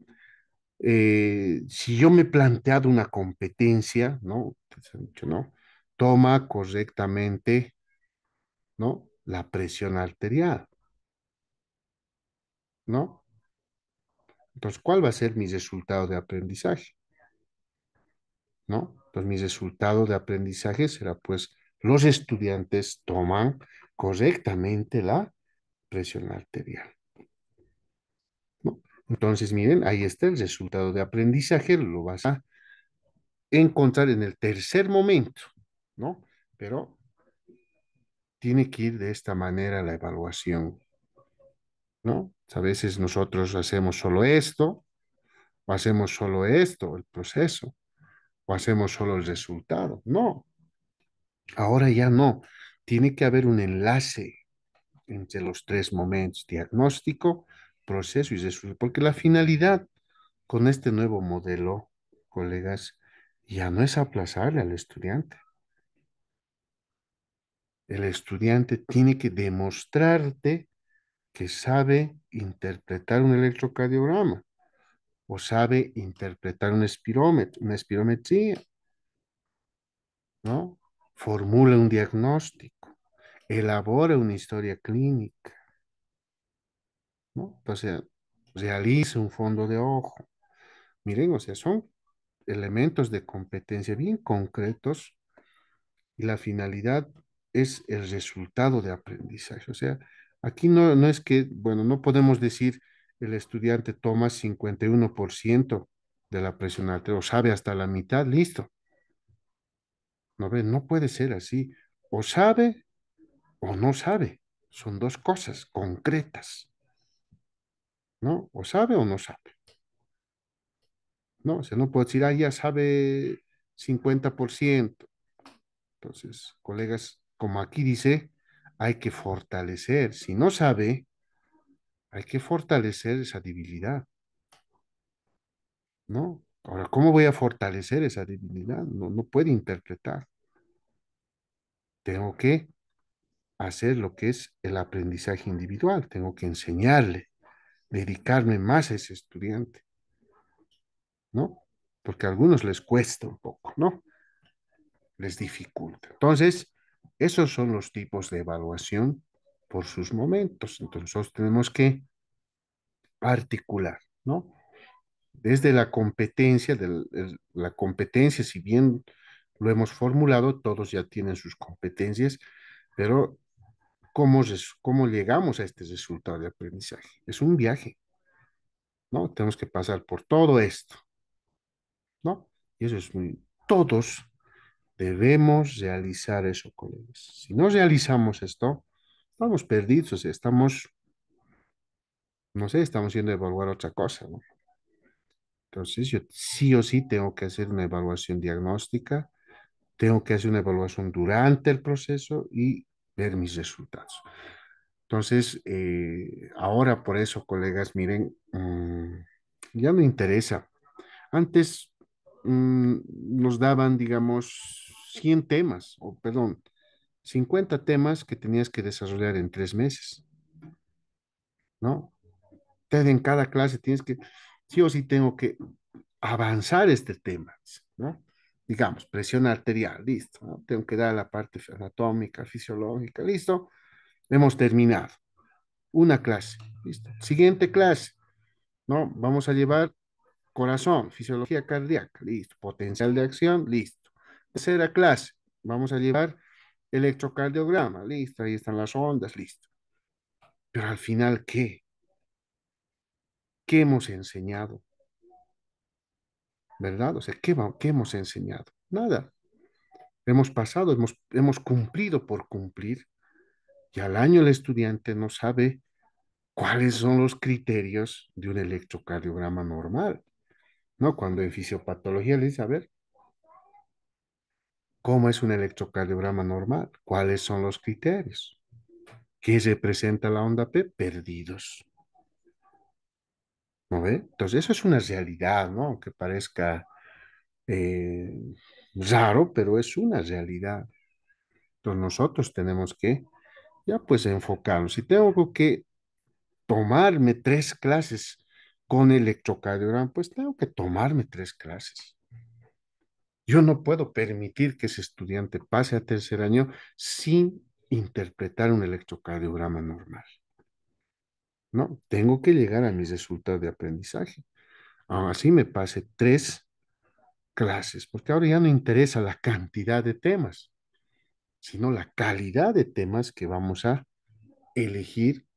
si yo me he planteado una competencia, ¿no? Ustedes han dicho, ¿no? Toma correctamente, ¿no? La presión arterial, ¿no? Entonces, ¿cuál va a ser mi resultado de aprendizaje? ¿No? Entonces, mi resultado de aprendizaje será, pues, los estudiantes toman correctamente la presión arterial, ¿no? Entonces, miren, ahí está el resultado de aprendizaje, lo vas a encontrar en el tercer momento, ¿no? Pero tiene que ir de esta manera la evaluación, ¿no? A veces nosotros hacemos solo esto, o hacemos solo esto, el proceso, o hacemos solo el resultado. No, ahora ya no. Tiene que haber un enlace entre los tres momentos, diagnóstico, proceso y resultado, porque la finalidad con este nuevo modelo, colegas, ya no es aplazarle al estudiante. El estudiante tiene que demostrarte que sabe interpretar un electrocardiograma o sabe interpretar un espirómetro, una espirometría, ¿no? Formula un diagnóstico, elabora una historia clínica, ¿no? Entonces, realiza un fondo de ojo. Miren, o sea, son elementos de competencia bien concretos y la finalidad es el resultado de aprendizaje. O sea, aquí no es que, bueno, no podemos decir el estudiante toma 51% de la presión arterial o sabe hasta la mitad, listo. No, ve, no puede ser así. O sabe o no sabe. Son dos cosas concretas, ¿no? O sabe o no sabe, ¿no? O sea, no puedo decir, ah, ya sabe 50%. Entonces, colegas, como aquí dice, hay que fortalecer. Si no sabe, Hay que fortalecer esa debilidad, ¿no? Ahora, ¿cómo voy a fortalecer esa debilidad? No, no puede interpretar. Tengo que hacer lo que es el aprendizaje individual. Tengo que enseñarle, dedicarme más a ese estudiante, ¿no? Porque a algunos les cuesta un poco, ¿no? Les dificulta. Entonces, esos son los tipos de evaluación por sus momentos. Entonces, nosotros tenemos que articular, ¿no? Desde la competencia, la competencia, si bien lo hemos formulado, todos ya tienen sus competencias, pero ¿cómo llegamos a este resultado de aprendizaje? Es un viaje, ¿no? Tenemos que pasar por todo esto, ¿no? Y eso es muy, todos debemos realizar eso, colegas. Si no realizamos esto, estamos perdidos, o sea, estamos, no sé, estamos yendo a evaluar otra cosa, ¿no? Entonces, yo sí o sí tengo que hacer una evaluación diagnóstica, tengo que hacer una evaluación durante el proceso y ver mis resultados. Entonces, ahora por eso, colegas, miren, ya no interesa. Antes nos daban, digamos, 100 temas, o perdón, 50 temas que tenías que desarrollar en 3 meses, ¿no? Entonces, en cada clase tienes que, sí o sí tengo que avanzar este tema, ¿no? Digamos, presión arterial, listo, ¿no? Tengo que dar la parte anatómica, fisiológica, listo. Hemos terminado. Una clase, listo. Siguiente clase, ¿no? Vamos a llevar corazón, fisiología cardíaca, listo. Potencial de acción, listo. Tercera clase, vamos a llevar electrocardiograma, listo. Ahí están las ondas, listo. Pero al final, ¿qué? ¿Qué hemos enseñado? ¿Verdad? O sea, ¿qué hemos enseñado? Nada. Hemos pasado, hemos cumplido por cumplir, y al año el estudiante no sabe cuáles son los criterios de un electrocardiograma normal, ¿no? Cuando en fisiopatología le dice, a ver, ¿cómo es un electrocardiograma normal? ¿Cuáles son los criterios? ¿Qué representa la onda P? Perdidos, ¿no ve? Entonces, eso es una realidad, ¿no? Aunque parezca eh, raro, pero es una realidad. Entonces, nosotros tenemos que, ya pues, enfocarnos. Si tengo que tomarme 3 clases con electrocardiograma, pues tengo que tomarme 3 clases. Yo no puedo permitir que ese estudiante pase a tercer año sin interpretar un electrocardiograma normal, ¿no? Tengo que llegar a mis resultados de aprendizaje. Aún así me pase 3 clases, porque ahora ya no interesa la cantidad de temas, sino la calidad de temas que vamos a elegir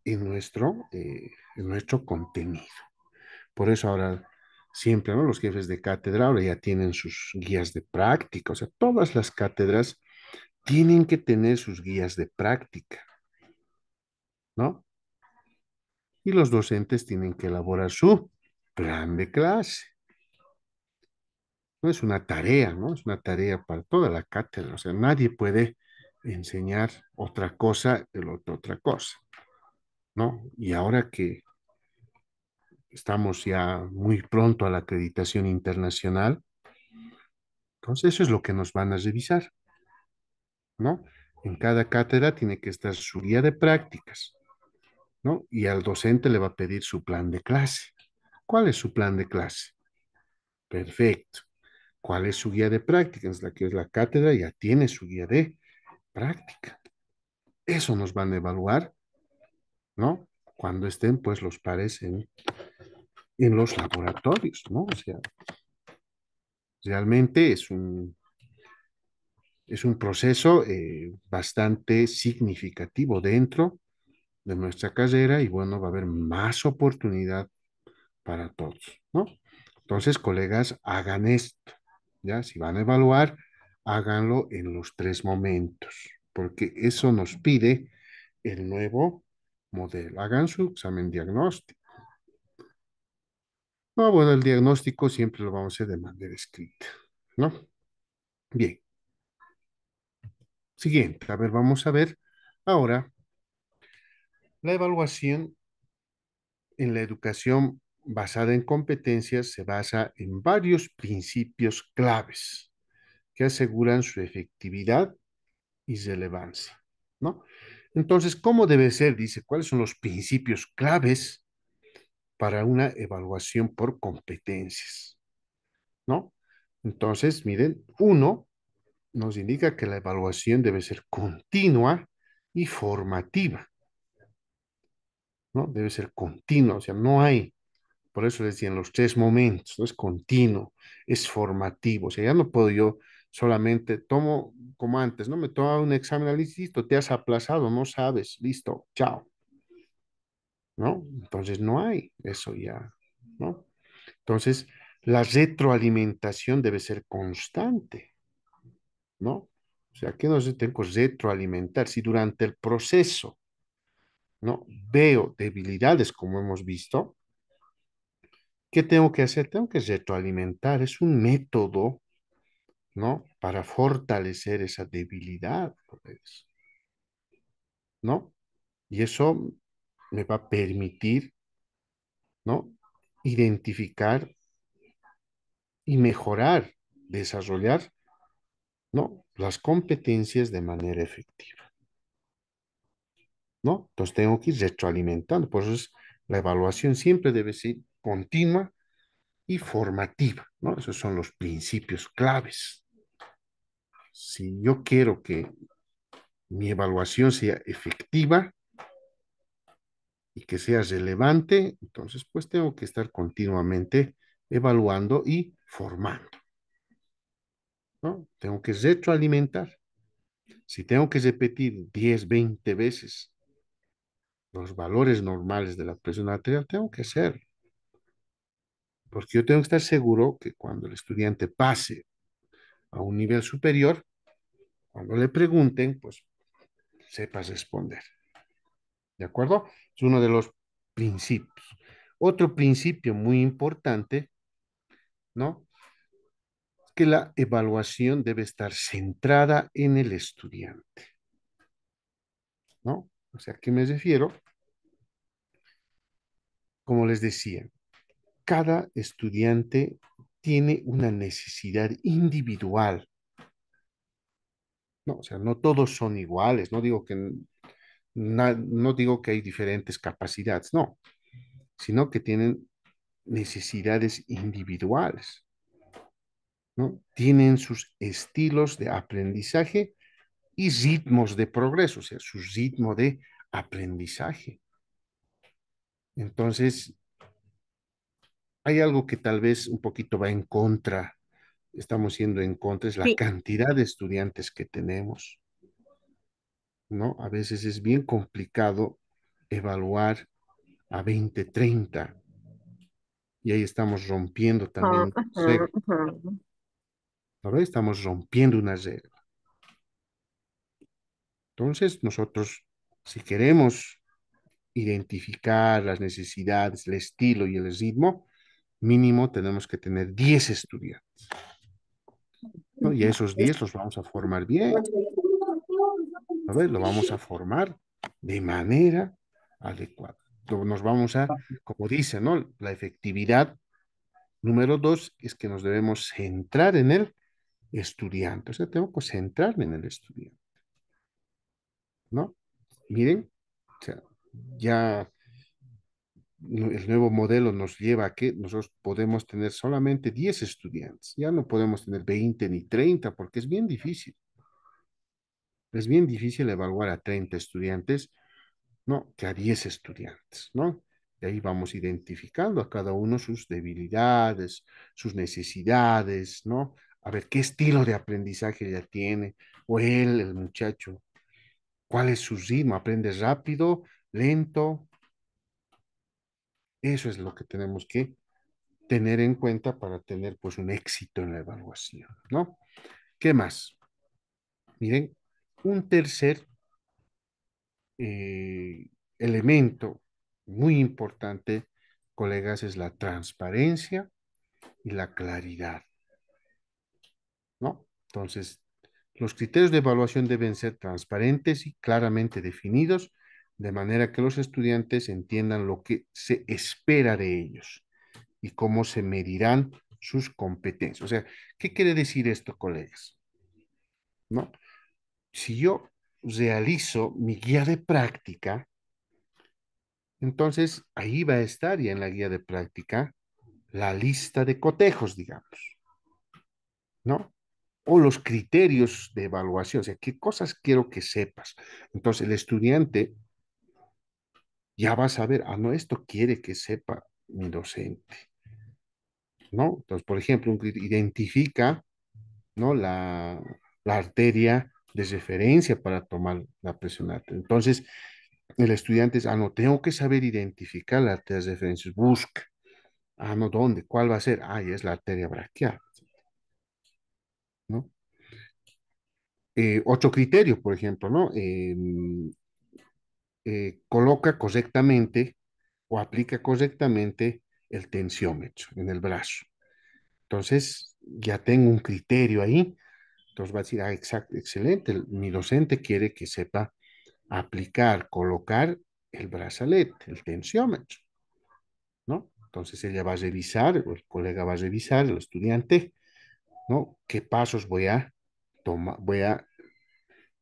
en nuestro contenido. Por eso ahora siempre, ¿no? Los jefes de cátedra ahora ya tienen sus guías de práctica, o sea, todas las cátedras tienen que tener sus guías de práctica, ¿no? Y los docentes tienen que elaborar su plan de clase. No es una tarea, ¿no? Es una tarea para toda la cátedra, o sea, nadie puede enseñar otra cosa de otra cosa, ¿no? Y ahora que estamos ya muy pronto a la acreditación internacional, entonces eso es lo que nos van a revisar, ¿no? En cada cátedra tiene que estar su guía de prácticas, ¿no? Y al docente le va a pedir su plan de clase. ¿Cuál es su plan de clase? Perfecto. ¿Cuál es su guía de prácticas? La que es la cátedra ya tiene su guía de práctica. Eso nos van a evaluar, ¿no? Cuando estén, pues, los pares en los laboratorios, ¿no? O sea, realmente es un proceso bastante significativo dentro de nuestra carrera y bueno, va a haber más oportunidad para todos, ¿no? Entonces, colegas, hagan esto, ¿ya? Si van a evaluar, háganlo en los 3 momentos, porque eso nos pide el nuevo modelo. Hagan su examen diagnóstico. No, bueno, el diagnóstico siempre lo vamos a hacer de manera escrita, ¿no? Bien, siguiente. A ver, vamos a ver ahora la evaluación en la educación basada en competencias se basa en varios principios claves que aseguran su efectividad y relevancia, ¿no? Entonces, ¿cómo debe ser? Dice, ¿cuáles son los principios claves para una evaluación por competencias, ¿no? Entonces, miren, uno nos indica que la evaluación debe ser continua y formativa, ¿no? Debe ser continua, o sea, no hay, por eso les decían los tres momentos, no es continuo, es formativo, o sea, ya no puedo yo solamente tomo como antes, ¿no? Me tomo un examen, listo, te has aplazado, no sabes, listo, chao, ¿no? Entonces no hay eso ya, ¿no? Entonces, la retroalimentación debe ser constante, ¿no? O sea, que nos tengo que retroalimentar. Si durante el proceso, ¿no? Veo debilidades, como hemos visto, ¿qué tengo que hacer? Tengo que retroalimentar. Es un método, ¿no? Para fortalecer esa debilidad, pues, ¿no? Y eso me va a permitir, ¿no? Identificar y mejorar, desarrollar, ¿no? Las competencias de manera efectiva, ¿no? Entonces tengo que ir retroalimentando. Por eso la evaluación siempre debe ser continua y formativa, ¿no? Esos son los principios claves. Si yo quiero que mi evaluación sea efectiva y que sea relevante, entonces pues tengo que estar continuamente evaluando y formando, ¿no? Tengo que retroalimentar. Si tengo que repetir 10, 20 veces los valores normales de la presión arterial, tengo que hacerlo, porque yo tengo que estar seguro que cuando el estudiante pase a un nivel superior, cuando le pregunten, pues sepas responder. ¿De acuerdo? Es uno de los principios. Otro principio muy importante, ¿no? Es que la evaluación debe estar centrada en el estudiante, ¿no? O sea, ¿a qué me refiero? Como les decía, cada estudiante tiene una necesidad individual, ¿no? O sea, no todos son iguales, no digo que, no digo que hay diferentes capacidades, no, sino que tienen necesidades individuales, ¿no? Tienen sus estilos de aprendizaje y ritmos de progreso, o sea, su ritmo de aprendizaje. Entonces, hay algo que tal vez un poquito va en contra, estamos yendo en contra, es la Sí. cantidad de estudiantes que tenemos, ¿no? A veces es bien complicado evaluar a 20, 30, y ahí estamos rompiendo Ajá, también ajá, reglas, ajá. ¿no? Estamos rompiendo una regla. Entonces, nosotros, si queremos identificar las necesidades, el estilo y el ritmo, mínimo tenemos que tener 10 estudiantes, ¿no? Y a esos 10 los vamos a formar bien, ¿no ves? Lo vamos a formar de manera adecuada. Nos vamos a, como dice, ¿no? La efectividad número 2 es que nos debemos centrar en el estudiante. O sea, tengo que centrarme en el estudiante, ¿no? Miren, o sea, ya el nuevo modelo nos lleva a que nosotros podemos tener solamente 10 estudiantes. Ya no podemos tener 20 ni 30 porque es bien difícil. Es bien difícil evaluar a 30 estudiantes, ¿no? Que a 10 estudiantes, ¿no? Y ahí vamos identificando a cada uno sus debilidades, sus necesidades, ¿no? A ver qué estilo de aprendizaje ya tiene, o él, el muchacho, cuál es su ritmo, aprende rápido, lento. Eso es lo que tenemos que tener en cuenta para tener pues un éxito en la evaluación, ¿no? ¿Qué más? Miren, un tercer elemento muy importante, colegas, es la transparencia y la claridad, ¿no? Entonces, los criterios de evaluación deben ser transparentes y claramente definidos, de manera que los estudiantes entiendan lo que se espera de ellos y cómo se medirán sus competencias. O sea, ¿qué quiere decir esto, colegas? ¿No? Si yo realizo mi guía de práctica, entonces ahí va a estar ya en la guía de práctica la lista de cotejos, digamos, ¿no? O los criterios de evaluación, o sea, qué cosas quiero que sepas. Entonces el estudiante ya va a saber, ah, no, esto quiere que sepa mi docente, ¿no? Entonces, por ejemplo, identifica, ¿no? La arteria de referencia para tomar la presión arterial. Entonces, el estudiante es, ah, no, tengo que saber identificar la arteria de referencia, busca, ah, no, ¿dónde? ¿Cuál va a ser? Ah, ya es la arteria braquial, ¿no? Otro criterio, por ejemplo, ¿no? Coloca correctamente o aplica correctamente el tensiómetro en el brazo. Entonces, ya tengo un criterio ahí. Entonces va a decir, ah, exacto, excelente, mi docente quiere que sepa aplicar, colocar el brazalete, el tensiómetro, ¿no? Entonces ella va a revisar, o el colega va a revisar, el estudiante, ¿no? ¿Qué pasos voy a tomar, voy a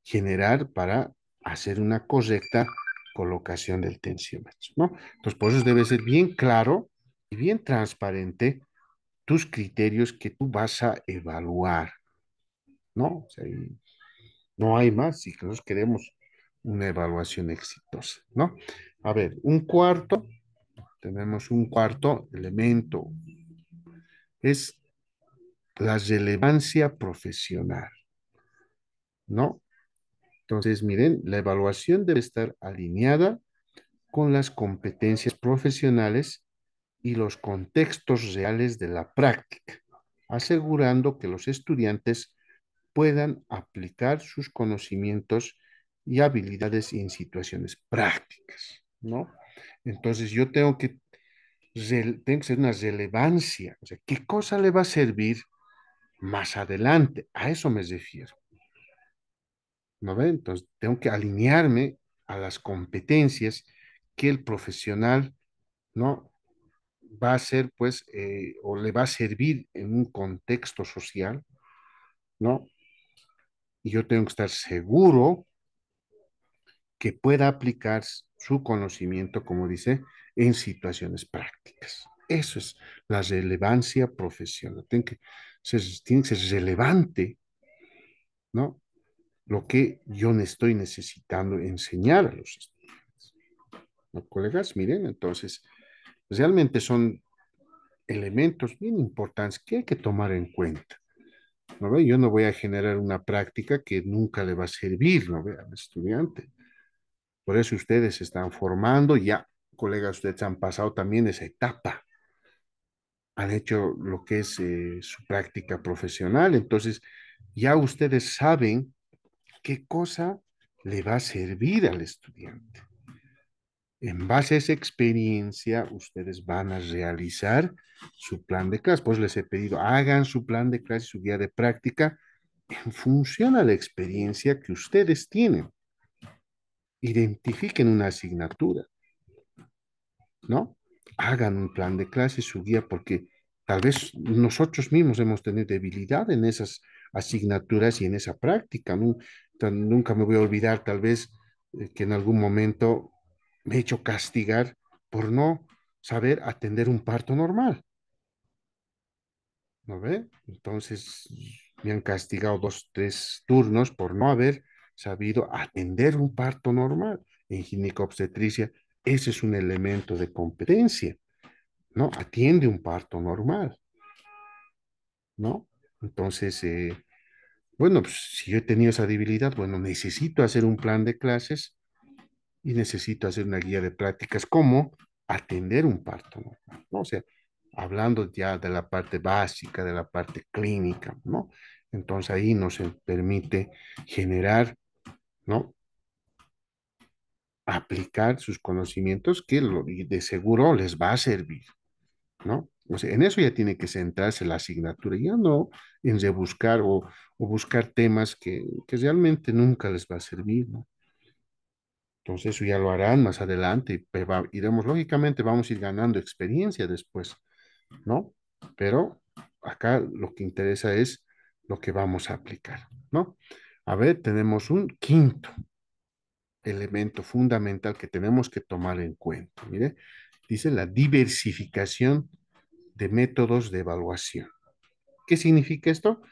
generar para hacer una correcta colocación del tensiómetro, ¿no? Entonces, por eso debe ser bien claro y bien transparente tus criterios que tú vas a evaluar, ¿no? O sea, no hay más si nosotros queremos una evaluación exitosa, ¿no? A ver, tenemos un cuarto elemento, es la relevancia profesional, ¿no? Entonces, miren, la evaluación debe estar alineada con las competencias profesionales y los contextos reales de la práctica, asegurando que los estudiantes puedan aplicar sus conocimientos y habilidades en situaciones prácticas, ¿no? Entonces yo tengo que ser una relevancia, o sea, ¿qué cosa le va a servir más adelante? A eso me refiero, ¿no ve? Entonces tengo que alinearme a las competencias que el profesional, ¿no? Va a ser, pues, o le va a servir en un contexto social, ¿no? Y yo tengo que estar seguro que pueda aplicar su conocimiento, como dice, en situaciones prácticas. Eso es la relevancia profesional. Tiene que ser relevante, ¿no? Lo que yo estoy necesitando enseñar a los estudiantes. ¿No, colegas? Miren, entonces, realmente son elementos bien importantes que hay que tomar en cuenta. ¿No ve? Yo no voy a generar una práctica que nunca le va a servir, ¿no ve? Al estudiante. Por eso ustedes se están formando, ya, colegas, ustedes han pasado también esa etapa, han hecho lo que es su práctica profesional, entonces ya ustedes saben qué cosa le va a servir al estudiante. En base a esa experiencia, ustedes van a realizar su plan de clase. Pues les he pedido, hagan su plan de clase, su guía de práctica en función a la experiencia que ustedes tienen. Identifiquen una asignatura, ¿no? Hagan un plan de clase, su guía, porque tal vez nosotros mismos hemos tenido debilidad en esas asignaturas y en esa práctica, ¿no? Nunca me voy a olvidar, tal vez, que en algún momento me he hecho castigar por no saber atender un parto normal, ¿no ve? Entonces, me han castigado 2, 3 turnos por no haber sabido atender un parto normal. En ginecobstetricia, ese es un elemento de competencia, ¿no? Atiende un parto normal, ¿no? Entonces, bueno, pues, si yo he tenido esa debilidad, bueno, necesito hacer un plan de clases y necesito hacer una guía de prácticas, cómo atender un parto normal, ¿no? O sea, hablando ya de la parte básica, de la parte clínica, ¿no? Entonces ahí nos permite generar, ¿no? Aplicar sus conocimientos que de seguro les va a servir, ¿no? O sea, en eso ya tiene que centrarse la asignatura, ya no en rebuscar o buscar temas que realmente nunca les va a servir, ¿no? Entonces eso ya lo harán más adelante y pues, iremos, lógicamente, vamos a ir ganando experiencia después, ¿no? Pero acá lo que interesa es lo que vamos a aplicar, ¿no? A ver, tenemos un quinto elemento fundamental que tenemos que tomar en cuenta. Mire, dice la diversificación de métodos de evaluación. ¿Qué significa esto?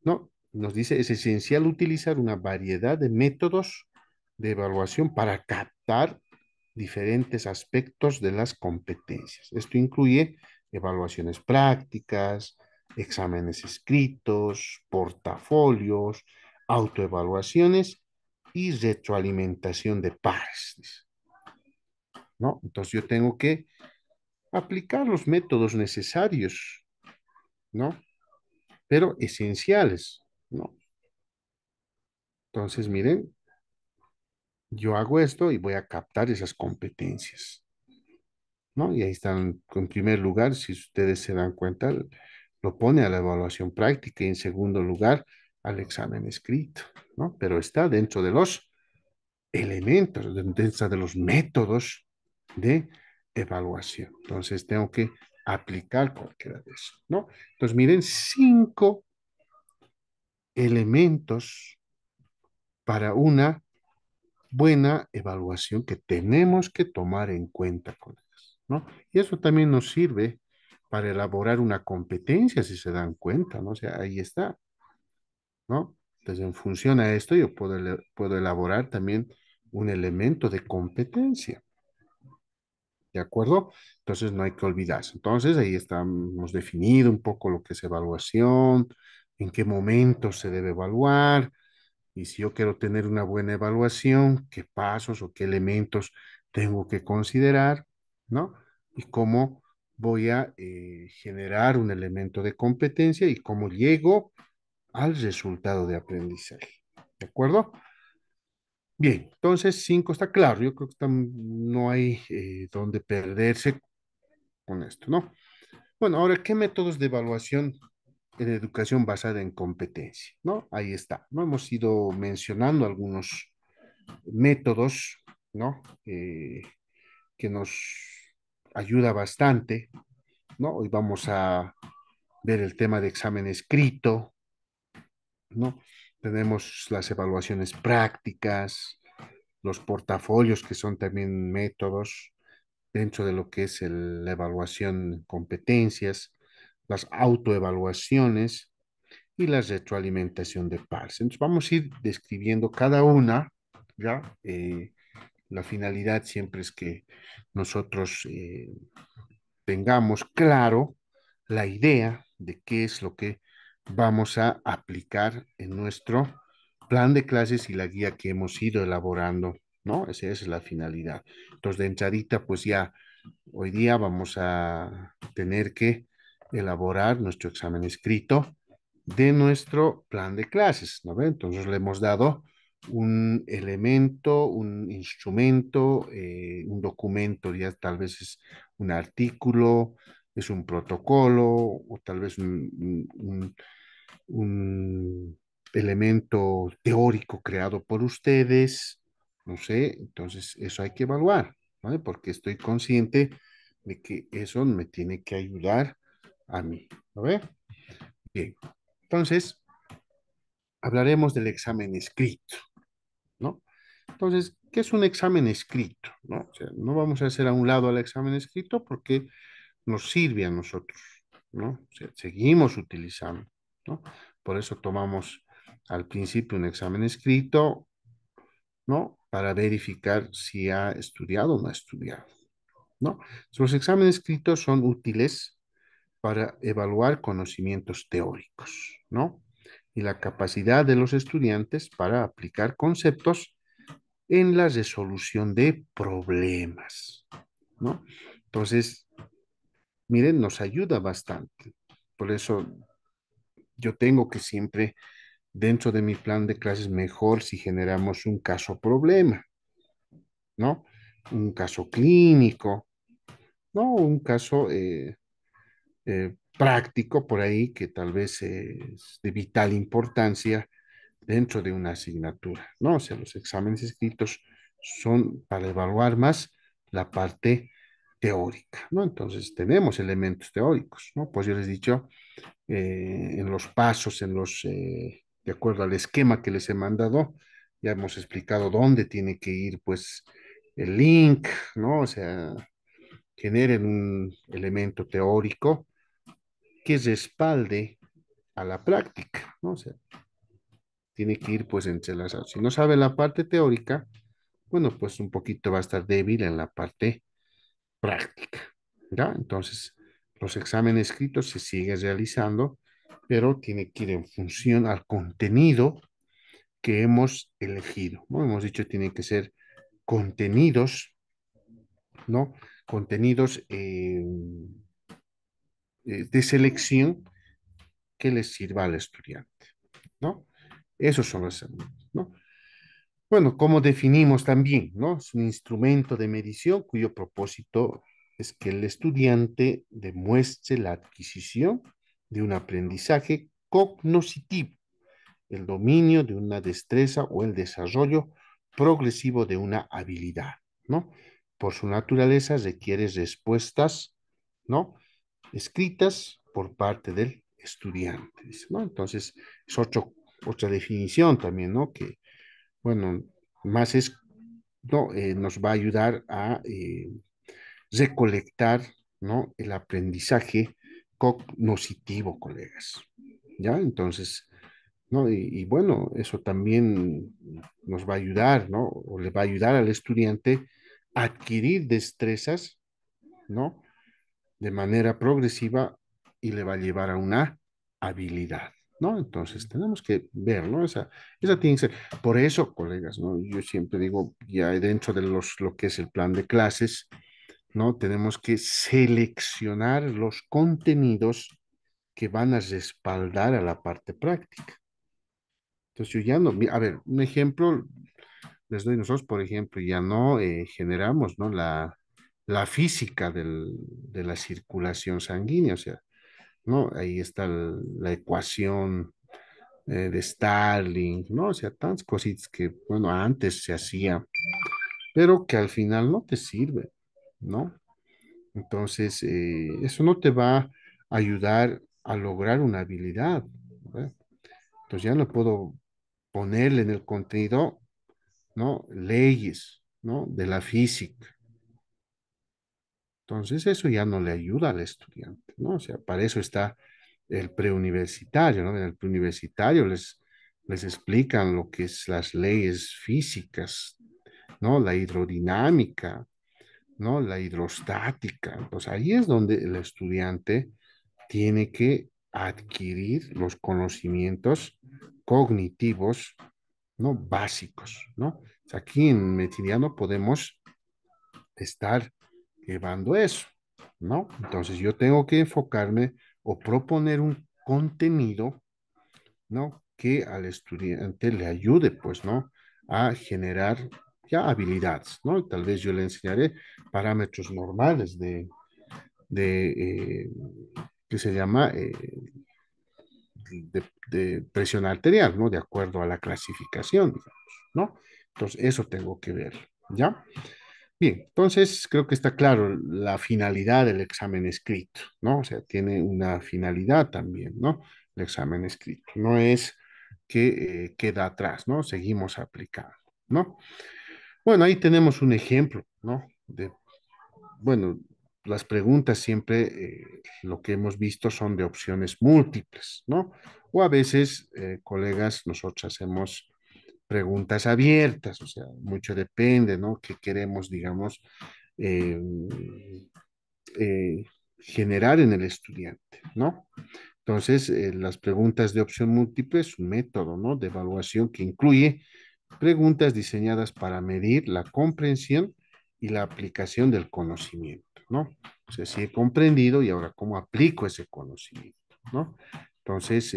No, nos dice es esencial utilizar una variedad de métodos de evaluación para captar diferentes aspectos de las competencias. Esto incluye evaluaciones prácticas, exámenes escritos, portafolios, autoevaluaciones y retroalimentación de pares, ¿no? Entonces yo tengo que aplicar los métodos necesarios, ¿no? Pero esenciales, ¿no? Entonces, miren, yo hago esto y voy a captar esas competencias, ¿no? Y ahí están, en primer lugar, si ustedes se dan cuenta, lo pone a la evaluación práctica y en segundo lugar al examen escrito, ¿no? Pero está dentro de los elementos, dentro de los métodos de evaluación. Entonces, tengo que aplicar cualquiera de esos, ¿no? Entonces, miren, 5 elementos para una buena evaluación que tenemos que tomar en cuenta con ellos, ¿no? Y eso también nos sirve para elaborar una competencia, si se dan cuenta, ¿no? O sea, ahí está, ¿no? Entonces, en función a esto, yo puedo elaborar también un elemento de competencia, ¿de acuerdo? Entonces, no hay que olvidarse. Entonces, ahí estamos definido un poco lo que es evaluación, en qué momento se debe evaluar, y si yo quiero tener una buena evaluación, qué pasos o qué elementos tengo que considerar, ¿no? Y cómo voy a generar un elemento de competencia y cómo llego al resultado de aprendizaje. ¿De acuerdo? Bien, entonces 5 está claro. Yo creo que no hay donde perderse con esto, ¿no? Bueno, ahora, ¿qué métodos de evaluación en educación basada en competencia? ¿No? Ahí está, ¿no? Hemos ido mencionando algunos métodos, ¿no? Que nos ayuda bastante, ¿no? Hoy vamos a ver el tema de examen escrito, ¿no? Tenemos las evaluaciones prácticas, los portafolios, que son también métodos dentro de lo que es la evaluación en competencias, las autoevaluaciones y la retroalimentación de pares. Entonces vamos a ir describiendo cada una, ¿ya? La finalidad siempre es que nosotros tengamos claro la idea de qué es lo que vamos a aplicar en nuestro plan de clases y la guía que hemos ido elaborando, ¿no? Esa es la finalidad. Entonces, de entradita, pues ya hoy día vamos a tener que elaborar nuestro examen escrito de nuestro plan de clases, ¿no ve? Entonces le hemos dado un elemento, un instrumento, un documento, ya tal vez es un artículo, es un protocolo o tal vez un elemento teórico creado por ustedes, no sé, entonces eso hay que evaluar, ¿vale? Porque estoy consciente de que eso me tiene que ayudar a mí, ¿no ve? Bien, entonces hablaremos del examen escrito, ¿no? Entonces, ¿qué es un examen escrito? ¿No? O sea, no vamos a hacer a un lado al examen escrito porque nos sirve a nosotros, ¿no? O sea, seguimos utilizando, ¿no? Por eso tomamos al principio un examen escrito, ¿no? Para verificar si ha estudiado o no ha estudiado, ¿no? Los exámenes escritos son útiles para evaluar conocimientos teóricos, ¿no? Y la capacidad de los estudiantes para aplicar conceptos en la resolución de problemas, ¿no? Entonces, miren, nos ayuda bastante. Por eso yo tengo que siempre, dentro de mi plan de clases, mejor si generamos un caso problema, ¿no? Un caso clínico, ¿no? Un caso práctico por ahí que tal vez es de vital importancia dentro de una asignatura, ¿no? O sea, los exámenes escritos son para evaluar más la parte teórica, ¿no? Entonces tenemos elementos teóricos, ¿no? Pues yo les he dicho en los pasos, de acuerdo al esquema que les he mandado, ya hemos explicado dónde tiene que ir, pues, el link, ¿no? O sea, generen un elemento teórico que respalde a la práctica, ¿no? O sea, tiene que ir, pues, entrelazado. Si no sabe la parte teórica, bueno, pues un poquito va a estar débil en la parte práctica, ¿ya? Entonces, los exámenes escritos se siguen realizando, pero tiene que ir en función al contenido que hemos elegido, ¿no? Hemos dicho tienen que ser contenidos, ¿no? Contenidos de selección que les sirva al estudiante, ¿no? Esos son los exámenes, ¿no? Bueno, como definimos también, ¿no? Es un instrumento de medición cuyo propósito es que el estudiante demuestre la adquisición de un aprendizaje cognoscitivo, el dominio de una destreza o el desarrollo progresivo de una habilidad, ¿no? Por su naturaleza requiere respuestas, ¿no? Escritas por parte del estudiante, ¿no? Entonces, es otra definición también, ¿no? Que bueno, más es, no, nos va a ayudar a recolectar, ¿no? El aprendizaje cognoscitivo, colegas. ¿Ya? Entonces, ¿no? Y bueno, eso también nos va a ayudar, ¿no? O le va a ayudar al estudiante a adquirir destrezas, ¿no? De manera progresiva y le va a llevar a una habilidad, ¿no? Entonces tenemos que ver, ¿no? Esa tiene que ser. Por eso, colegas, ¿no? Yo siempre digo, ya dentro de lo que es el plan de clases, ¿no? Tenemos que seleccionar los contenidos que van a respaldar a la parte práctica. Entonces yo ya no, a ver, un ejemplo, les doy nosotros, por ejemplo, ya no generamos, ¿no? La física de la circulación sanguínea, o sea, ¿no? Ahí está la ecuación de Starling, ¿no? O sea, tantas cositas que, bueno, antes se hacía, pero que al final no te sirve, ¿no? Entonces, eso no te va a ayudar a lograr una habilidad, ¿verdad? Entonces ya no puedo ponerle en el contenido, ¿no? Leyes, ¿no? De la física. Entonces eso ya no le ayuda al estudiante, ¿no? O sea, para eso está el preuniversitario, ¿no? En el preuniversitario les explican lo que es las leyes físicas, ¿no? La hidrodinámica, ¿no? La hidrostática. Entonces ahí es donde el estudiante tiene que adquirir los conocimientos cognitivos, ¿no? Básicos, ¿no? O sea, aquí en Metidiano podemos estar llevando eso, ¿no? Entonces yo tengo que enfocarme o proponer un contenido, ¿no? Que al estudiante le ayude, pues, ¿no? A generar ya habilidades, ¿no? Tal vez yo le enseñaré parámetros normales de que se llama de presión arterial, ¿no? De acuerdo a la clasificación, digamos, ¿no? Entonces, eso tengo que ver, ¿ya? Bien, entonces creo que está claro la finalidad del examen escrito, ¿no? O sea, tiene una finalidad también, ¿no? El examen escrito. No es que queda atrás, ¿no? Seguimos aplicando, ¿no? Bueno, ahí tenemos un ejemplo, ¿no? Bueno, las preguntas siempre, lo que hemos visto son de opciones múltiples, ¿no? O a veces, colegas, nosotros hacemos preguntas abiertas, o sea, mucho depende, ¿no? ¿Qué queremos, digamos, eh, generar en el estudiante, ¿no? Entonces, las preguntas de opción múltiple es un método, ¿no? De evaluación que incluye preguntas diseñadas para medir la comprensión y la aplicación del conocimiento, ¿no? O sea, si he comprendido y ahora cómo aplico ese conocimiento, ¿no? Entonces,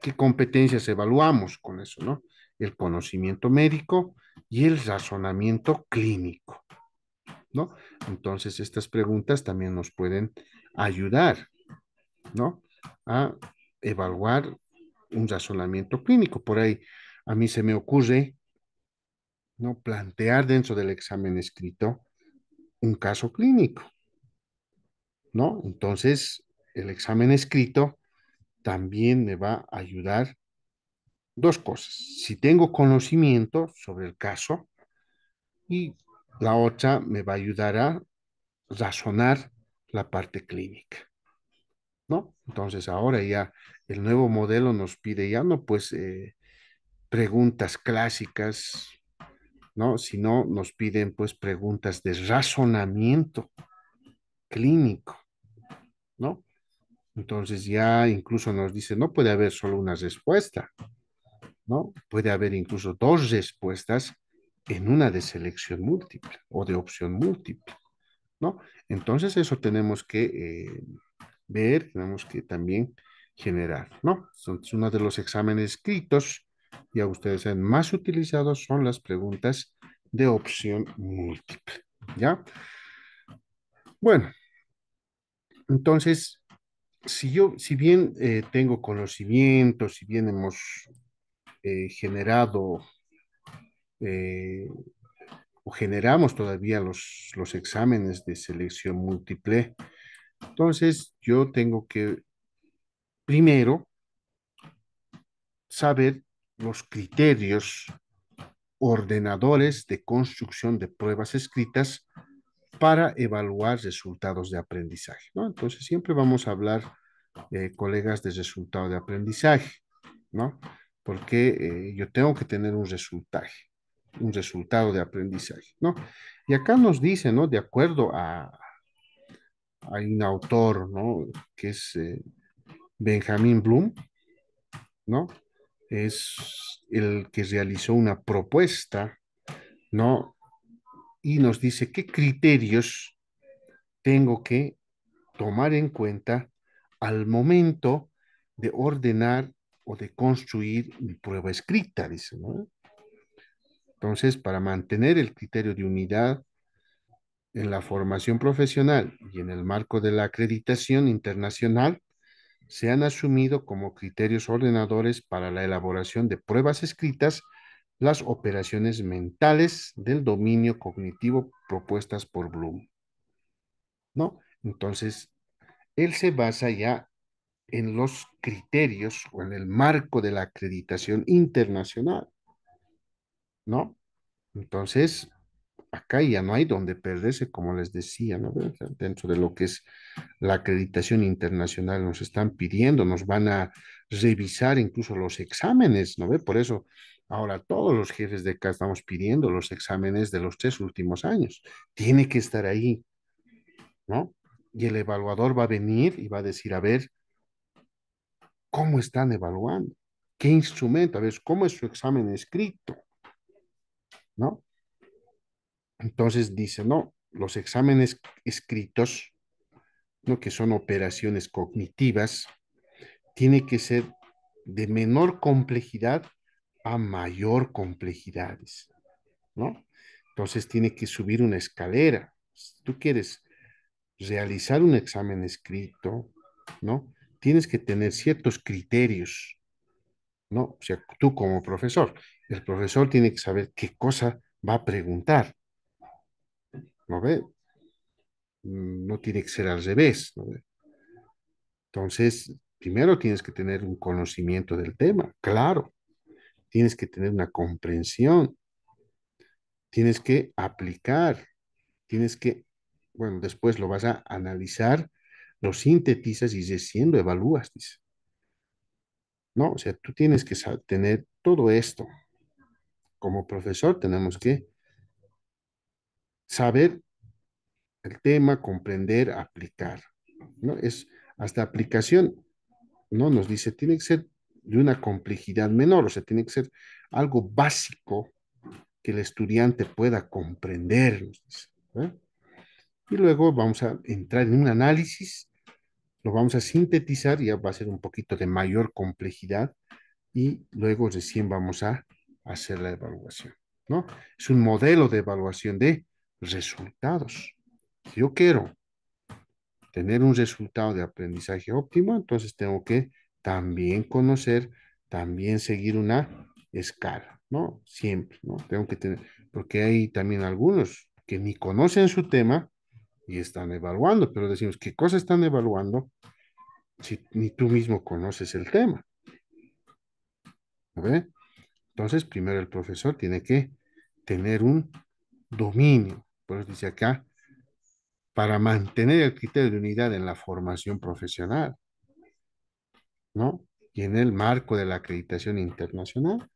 ¿qué competencias evaluamos con eso, no? El conocimiento médico y el razonamiento clínico, ¿no? Entonces, estas preguntas también nos pueden ayudar, ¿no? A evaluar un razonamiento clínico. Por ahí, a mí se me ocurre ¿no? Plantear dentro del examen escrito un caso clínico, ¿no? Entonces, el examen escrito también me va a ayudar dos cosas. Si tengo conocimiento sobre el caso y la otra me va a ayudar a razonar la parte clínica, ¿no? Entonces, ahora ya el nuevo modelo nos pide ya no pues preguntas clásicas, ¿no? Sino nos piden pues preguntas de razonamiento clínico, ¿no? Entonces ya incluso nos dice, no puede haber solo una respuesta, ¿no? Puede haber incluso dos respuestas en una de selección múltiple o de opción múltiple, ¿no? Entonces eso tenemos que ver, tenemos que también generar, ¿no? Es uno de los exámenes escritos, ya ustedes saben, más utilizados son las preguntas de opción múltiple, ¿ya? Bueno, entonces, si bien tengo conocimiento, si bien hemos generado eh, o generamos todavía los exámenes de selección múltiple, entonces yo tengo que primero saber los criterios ordenadores de construcción de pruebas escritas para evaluar resultados de aprendizaje, ¿no? Entonces siempre vamos a hablar, colegas, de resultado de aprendizaje, ¿no? Porque yo tengo que tener un resultado de aprendizaje, ¿no? Y acá nos dice, ¿no? De acuerdo a, hay un autor, ¿no? Que es Benjamin Bloom, ¿no? Es el que realizó una propuesta, ¿no? Y nos dice qué criterios tengo que tomar en cuenta al momento de ordenar o de construir mi prueba escrita, dice, ¿no? Entonces, para mantener el criterio de unidad en la formación profesional y en el marco de la acreditación internacional, se han asumido como criterios ordenadores para la elaboración de pruebas escritas las operaciones mentales del dominio cognitivo propuestas por Bloom, ¿no? Entonces, él se basa ya en los criterios o en el marco de la acreditación internacional, ¿no? Entonces, acá ya no hay donde perderse, como les decía, ¿no? Dentro de lo que es la acreditación internacional, nos están pidiendo, nos van a revisar incluso los exámenes, ¿no ve? Por eso ahora todos los jefes de acá estamos pidiendo los exámenes de los 3 últimos años. Tiene que estar ahí, ¿no? Y el evaluador va a venir y va a decir, a ver, ¿cómo están evaluando? ¿Qué instrumento? A ver, ¿cómo es su examen escrito? ¿No? Entonces dice, no, los exámenes escritos, ¿no? Que son operaciones cognitivas, tiene que ser de menor complejidad a mayor complejidad, ¿no? Entonces tiene que subir una escalera. Si tú quieres realizar un examen escrito, ¿no? Tienes que tener ciertos criterios, ¿no? O sea, tú como profesor, el profesor tiene que saber qué cosa va a preguntar, ¿no ve? No tiene que ser al revés, ¿no ve? Entonces, primero tienes que tener un conocimiento del tema, claro, tienes que tener una comprensión, tienes que aplicar, tienes que, bueno, después lo vas a analizar, lo sintetizas y recién lo evalúas, dice. No, o sea, tú tienes que tener todo esto. Como profesor tenemos que saber el tema, comprender, aplicar, ¿no? Es hasta aplicación, ¿no? Nos dice, tiene que ser de una complejidad menor, o sea, tiene que ser algo básico que el estudiante pueda comprender, nos dice, ¿eh? Y luego vamos a entrar en un análisis, lo vamos a sintetizar, ya va a ser un poquito de mayor complejidad, y luego recién vamos a hacer la evaluación, ¿no? Es un modelo de evaluación de resultados. Si yo quiero tener un resultado de aprendizaje óptimo, entonces tengo que también conocer, también seguir una escala, ¿no? Siempre, ¿no? Tengo que tener, porque hay también algunos que ni conocen su tema y están evaluando, pero decimos, ¿qué cosa están evaluando si ni tú mismo conoces el tema? ¿Ve? Entonces, primero el profesor tiene que tener un dominio, por eso dice acá, para mantener el criterio de unidad en la formación profesional, ¿no? Y en el marco de la acreditación internacional.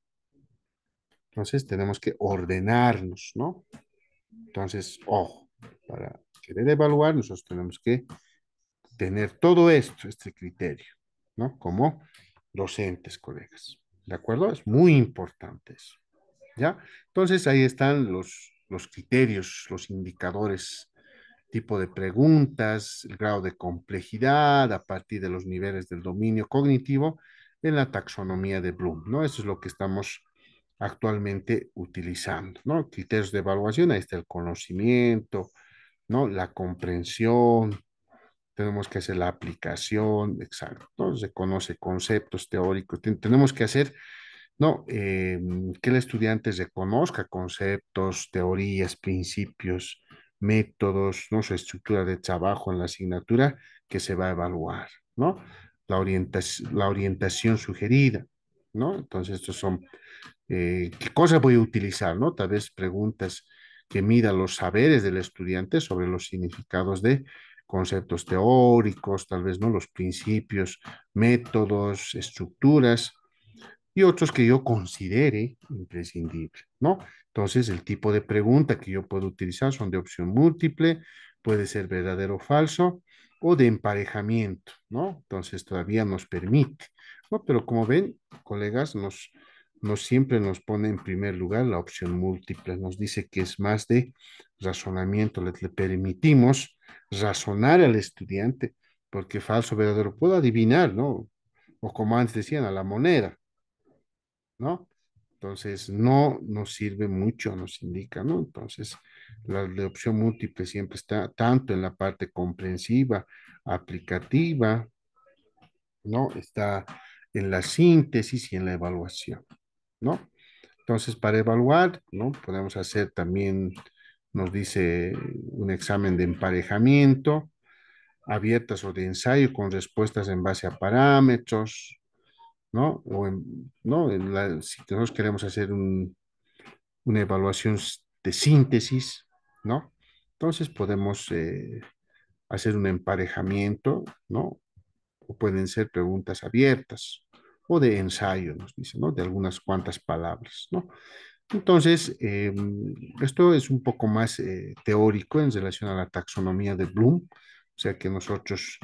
Entonces, tenemos que ordenarnos, ¿no? Entonces, ojo, para querer evaluar, nosotros tenemos que tener todo esto, este criterio, ¿no? Como docentes, colegas. ¿De acuerdo? Es muy importante eso, ¿ya? Entonces, ahí están los criterios, los indicadores, tipo de preguntas, el grado de complejidad a partir de los niveles del dominio cognitivo en la taxonomía de Bloom, ¿no? Eso es lo que estamos actualmente utilizando, ¿no? Criterios de evaluación, ahí está el conocimiento, ¿no? La comprensión, tenemos que hacer la aplicación, exacto, ¿no? Se conoce conceptos teóricos, tenemos que hacer, ¿no? Que el estudiante reconozca conceptos, teorías, principios, métodos, ¿no? Su estructura de trabajo en la asignatura que se va a evaluar, ¿no? La orientación sugerida, ¿no? Entonces, estos son qué cosa voy a utilizar, ¿no? Tal vez preguntas que midan los saberes del estudiante sobre los significados de conceptos teóricos, tal vez, ¿no? Los principios, métodos, estructuras y otros que yo considere imprescindible, ¿no? Entonces, el tipo de pregunta que yo puedo utilizar son de opción múltiple, puede ser verdadero o falso, o de emparejamiento, ¿no? Entonces, todavía nos permite, ¿no? Pero como ven, colegas, nos siempre nos pone en primer lugar la opción múltiple, nos dice que es más de razonamiento, le permitimos razonar al estudiante, porque falso, verdadero, puedo adivinar, ¿no? O como antes decían, a la moneda, ¿no? Entonces, no nos sirve mucho, nos indica, ¿no? Entonces, la de opción múltiple siempre está tanto en la parte comprensiva, aplicativa, ¿no? Está en la síntesis y en la evaluación, ¿no? Entonces, para evaluar, ¿no? Podemos hacer también, nos dice, un examen de emparejamiento, abiertas o de ensayo con respuestas en base a parámetros, ¿no? ¿No? Si nosotros queremos hacer una evaluación de síntesis, ¿no? Entonces podemos hacer un emparejamiento, ¿no? O pueden ser preguntas abiertas o de ensayo, nos dice, ¿no? De algunas cuantas palabras, ¿no? Entonces, esto es un poco más teórico en relación a la taxonomía de Bloom, o sea que nosotros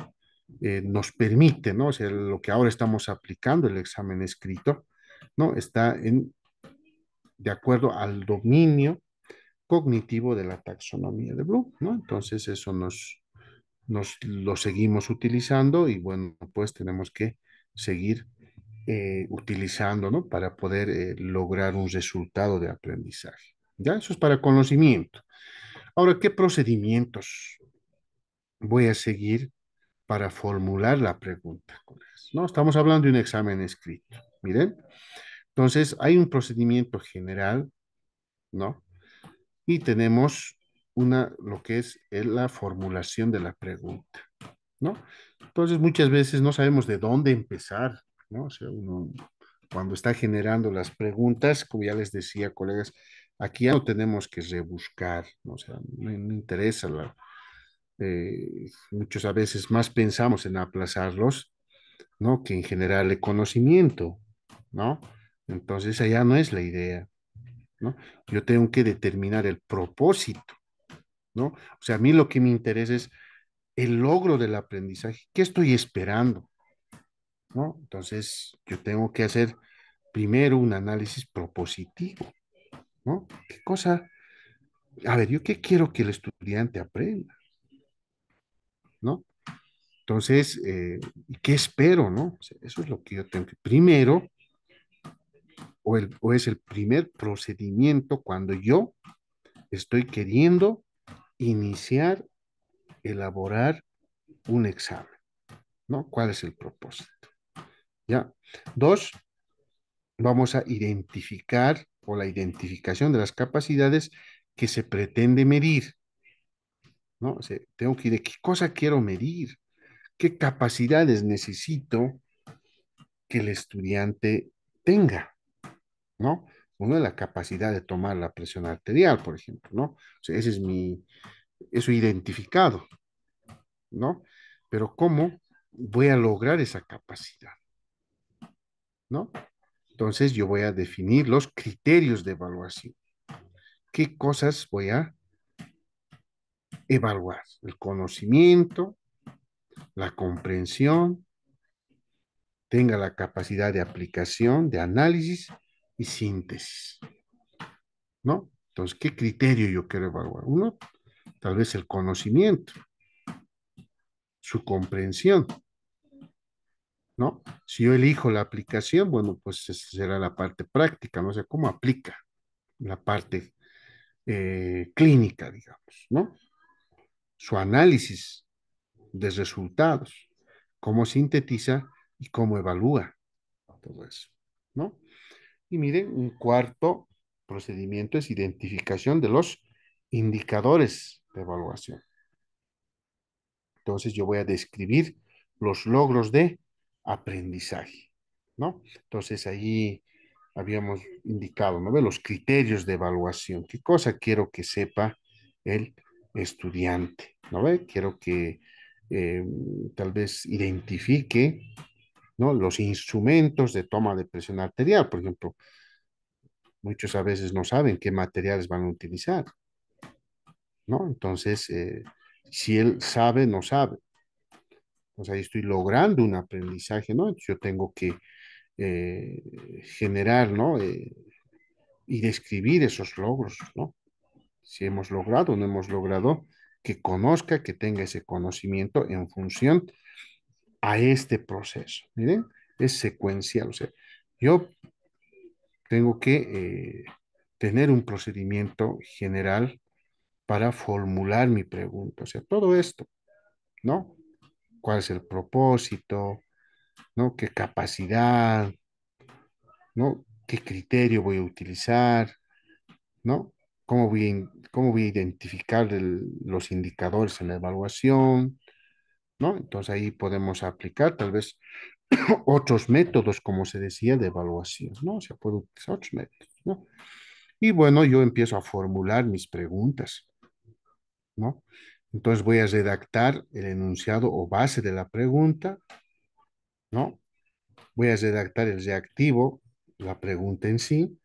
nos permite, ¿no? O sea, lo que ahora estamos aplicando, el examen escrito, ¿no? Está de acuerdo al dominio cognitivo de la taxonomía de Bloom, ¿no? Entonces, eso nos lo seguimos utilizando y bueno, pues tenemos que seguir utilizando, ¿no? Para poder lograr un resultado de aprendizaje. ¿Ya? Eso es para conocimiento. Ahora, ¿qué procedimientos voy a seguir para formular la pregunta, colegas? ¿No? Estamos hablando de un examen escrito. Miren, entonces hay un procedimiento general, ¿no? Y tenemos lo que es la formulación de la pregunta, ¿no? Entonces, muchas veces no sabemos de dónde empezar, ¿no? O sea, uno cuando está generando las preguntas, como ya les decía, colegas, aquí ya no tenemos que rebuscar, ¿no? O sea, no interesa muchos a veces más pensamos en aplazarlos, ¿no? Que en generar el conocimiento, ¿no? Entonces, allá no es la idea, ¿no? Yo tengo que determinar el propósito, ¿no? O sea, a mí lo que me interesa es el logro del aprendizaje. ¿Qué estoy esperando? ¿No? Entonces, yo tengo que hacer primero un análisis propositivo, ¿no? ¿Qué cosa? A ver, ¿yo qué quiero que el estudiante aprenda? ¿No? Entonces, ¿qué espero, no? O sea, eso es lo que yo tengo que, primero, o es el primer procedimiento cuando yo estoy queriendo iniciar, elaborar un examen, ¿no? ¿Cuál es el propósito? ¿Ya? Dos, vamos a identificar o la identificación de las capacidades que se pretende medir, ¿no? O sea, tengo que ir de qué cosa quiero medir, qué capacidades necesito que el estudiante tenga, ¿no? Uno es la capacidad de tomar la presión arterial, por ejemplo, ¿no? O sea, ese es eso identificado, ¿no? Pero ¿cómo voy a lograr esa capacidad, ¿no? Entonces yo voy a definir los criterios de evaluación. ¿Qué cosas voy a evaluar? El conocimiento, la comprensión, tenga la capacidad de aplicación, de análisis y síntesis, ¿no? Entonces, ¿qué criterio yo quiero evaluar? Uno, tal vez el conocimiento, su comprensión, ¿no? Si yo elijo la aplicación, bueno, pues esa será la parte práctica, ¿no? O sea, cómo aplica la parte clínica, digamos, ¿no? Su análisis de resultados, cómo sintetiza y cómo evalúa todo eso, ¿no? Y miren, un cuarto procedimiento es identificación de los indicadores de evaluación. Entonces yo voy a describir los logros de aprendizaje, ¿no? Entonces ahí habíamos indicado, ¿no? Los criterios de evaluación. ¿Qué cosa quiero que sepa el estudiante? ¿No ve? Quiero que eh, tal vez identifique, ¿no? Los instrumentos de toma de presión arterial. Por ejemplo, muchos a veces no saben qué materiales van a utilizar, ¿no? Entonces, si él sabe, no sabe. O sea, estoy logrando un aprendizaje, ¿no? Yo tengo que eh, generar, ¿no? Y describir esos logros, ¿no? Si hemos logrado o no hemos logrado, que conozca, que tenga ese conocimiento en función a este proceso. Miren, es secuencial. O sea, yo tengo que tener un procedimiento general para formular mi pregunta. O sea, todo esto, ¿no? ¿Cuál es el propósito? ¿No? ¿Qué capacidad? ¿No? ¿Qué criterio voy a utilizar? ¿No? ¿Cómo voy a identificar los indicadores en la evaluación? ¿No? Entonces ahí podemos aplicar tal vez otros métodos, como se decía, de evaluación, ¿no? O sea, puedo utilizar otros métodos, ¿no? Y bueno, yo empiezo a formular mis preguntas, ¿no? Entonces voy a redactar el enunciado o base de la pregunta, ¿no? Voy a redactar el reactivo, la pregunta en sí,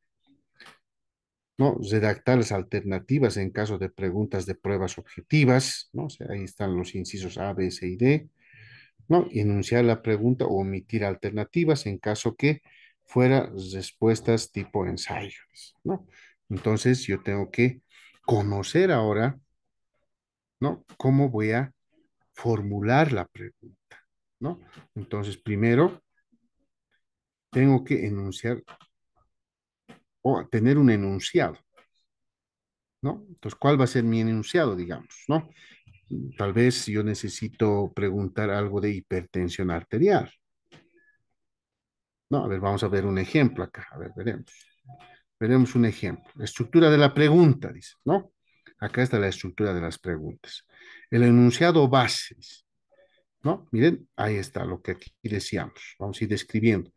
¿no? Redactar las alternativas en caso de preguntas de pruebas objetivas, ¿no? O sea, ahí están los incisos A, B, C y D, ¿no? Enunciar la pregunta o omitir alternativas en caso que fuera respuestas tipo ensayos, ¿no? Entonces yo tengo que conocer ahora, ¿no? ¿Cómo voy a formular la pregunta, ¿no? Entonces primero tengo que enunciar o tener un enunciado, ¿no? Entonces, ¿cuál va a ser mi enunciado, digamos, ¿no? Tal vez yo necesito preguntar algo de hipertensión arterial. No, a ver, vamos a ver un ejemplo acá. A ver, veremos. Veremos un ejemplo. La estructura de la pregunta, dice, ¿no? Acá está la estructura de las preguntas. El enunciado base, dice, ¿no? Miren, ahí está lo que aquí decíamos. Vamos a ir describiendo.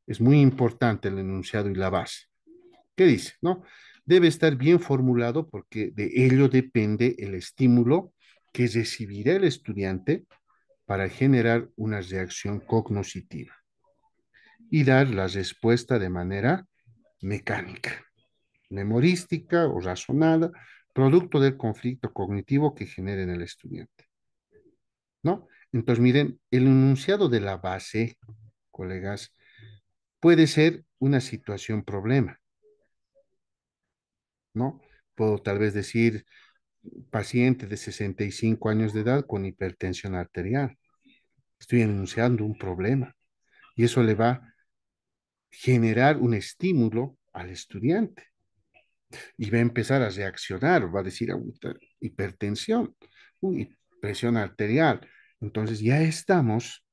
Es muy importante el enunciado y la base. ¿Qué dice, no? Debe estar bien formulado porque de ello depende el estímulo que recibirá el estudiante para generar una reacción cognoscitiva y dar la respuesta de manera mecánica, memorística o razonada, producto del conflicto cognitivo que genera en el estudiante, ¿no? Entonces, miren, el enunciado de la base, colegas, puede ser una situación problema, ¿no? Puedo tal vez decir paciente de 65 años de edad con hipertensión arterial. Estoy enunciando un problema y eso le va a generar un estímulo al estudiante y va a empezar a reaccionar, va a decir hipertensión, presión arterial. Entonces ya estamos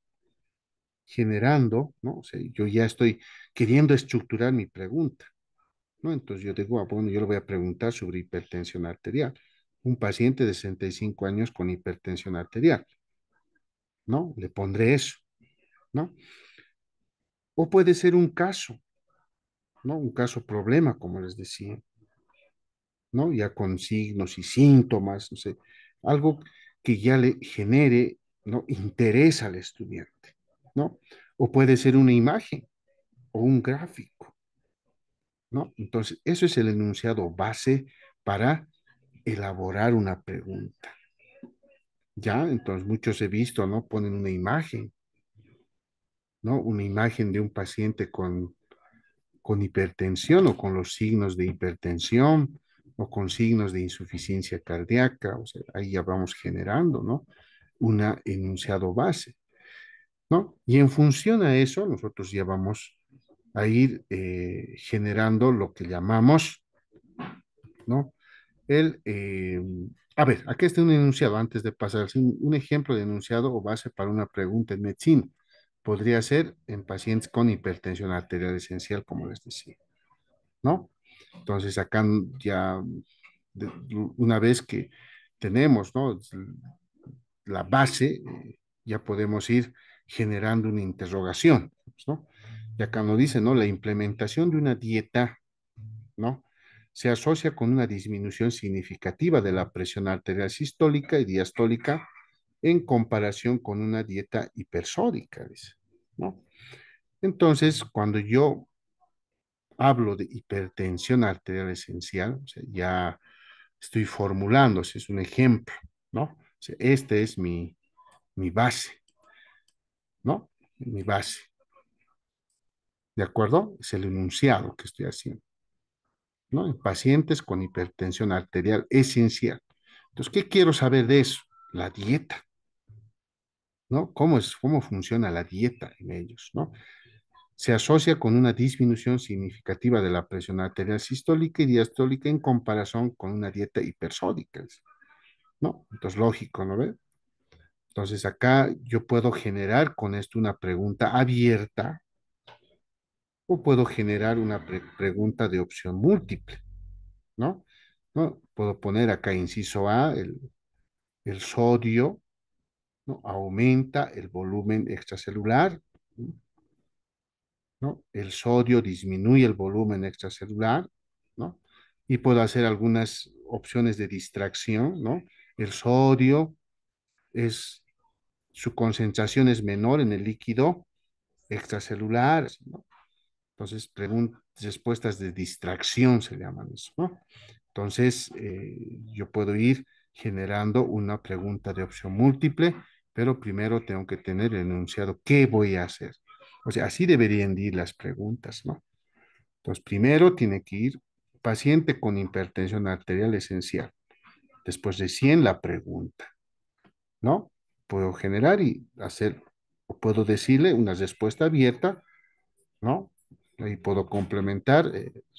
generando, ¿no? O sea, yo ya estoy queriendo estructurar mi pregunta, ¿no? Entonces yo digo, bueno, yo le voy a preguntar sobre hipertensión arterial. Un paciente de 65 años con hipertensión arterial, ¿no? Le pondré eso, ¿no? O puede ser un caso, ¿no? Un caso problema, como les decía, ¿no? Ya con signos y síntomas, no sé, algo que ya le genere, ¿no? Interés al estudiante, ¿no? O puede ser una imagen o un gráfico, ¿no? Entonces, eso es el enunciado base para elaborar una pregunta. Ya, entonces muchos he visto, ¿no? Ponen una imagen, ¿no? Una imagen de un paciente con hipertensión o con los signos de hipertensión o con signos de insuficiencia cardíaca, o sea, ahí ya vamos generando, ¿no? Una enunciado base, ¿no? Y en función a eso, nosotros ya vamos a ir generando lo que llamamos, ¿no? El, a ver, aquí está un enunciado antes de pasar, sí, un ejemplo de enunciado o base para una pregunta en medicina. Podría ser en pacientes con hipertensión arterial esencial, como les decía, ¿no? Entonces, acá ya, una vez que tenemos, ¿no? La base, ya podemos ir generando una interrogación, ¿no? Y acá nos dice, ¿no? La implementación de una dieta, ¿no? Se asocia con una disminución significativa de la presión arterial sistólica y diastólica en comparación con una dieta hipersódica, dice, ¿no? Entonces, cuando yo hablo de hipertensión arterial esencial, o sea, ya estoy formulando, ese es un ejemplo, ¿no? O sea, este es mi base, ¿no? Mi base, ¿de acuerdo? Es el enunciado que estoy haciendo, ¿no? En pacientes con hipertensión arterial esencial. Entonces, ¿qué quiero saber de eso? La dieta, ¿no? ¿Cómo funciona la dieta en ellos, ¿no? Se asocia con una disminución significativa de la presión arterial sistólica y diastólica en comparación con una dieta hipersódica, ¿no? Entonces, lógico, ¿no ve? Entonces, acá yo puedo generar con esto una pregunta abierta o puedo generar una pregunta de opción múltiple, ¿no? ¿No? Puedo poner acá inciso A, el sodio, ¿no? Aumenta el volumen extracelular, ¿no? El sodio disminuye el volumen extracelular, ¿no? Y puedo hacer algunas opciones de distracción, ¿no? El sodio es, su concentración es menor en el líquido extracelular, ¿no? Entonces, respuestas de distracción se llaman eso, ¿no? Entonces, yo puedo ir generando una pregunta de opción múltiple, pero primero tengo que tener el enunciado, ¿qué voy a hacer? O sea, así deberían ir las preguntas, ¿no? Entonces, primero tiene que ir paciente con hipertensión arterial esencial. Después de 100 la pregunta, ¿no? Puedo generar y hacer, o puedo decirle una respuesta abierta, ¿no? Ahí puedo complementar,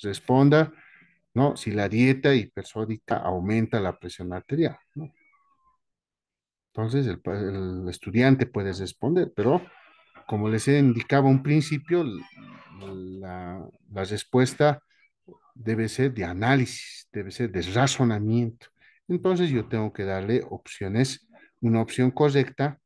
responda, ¿no? Si la dieta hipersódica aumenta la presión arterial, ¿no? Entonces el estudiante puede responder, pero como les he indicado un principio, la respuesta debe ser de análisis, debe ser de razonamiento. Entonces yo tengo que darle opciones, una opción correcta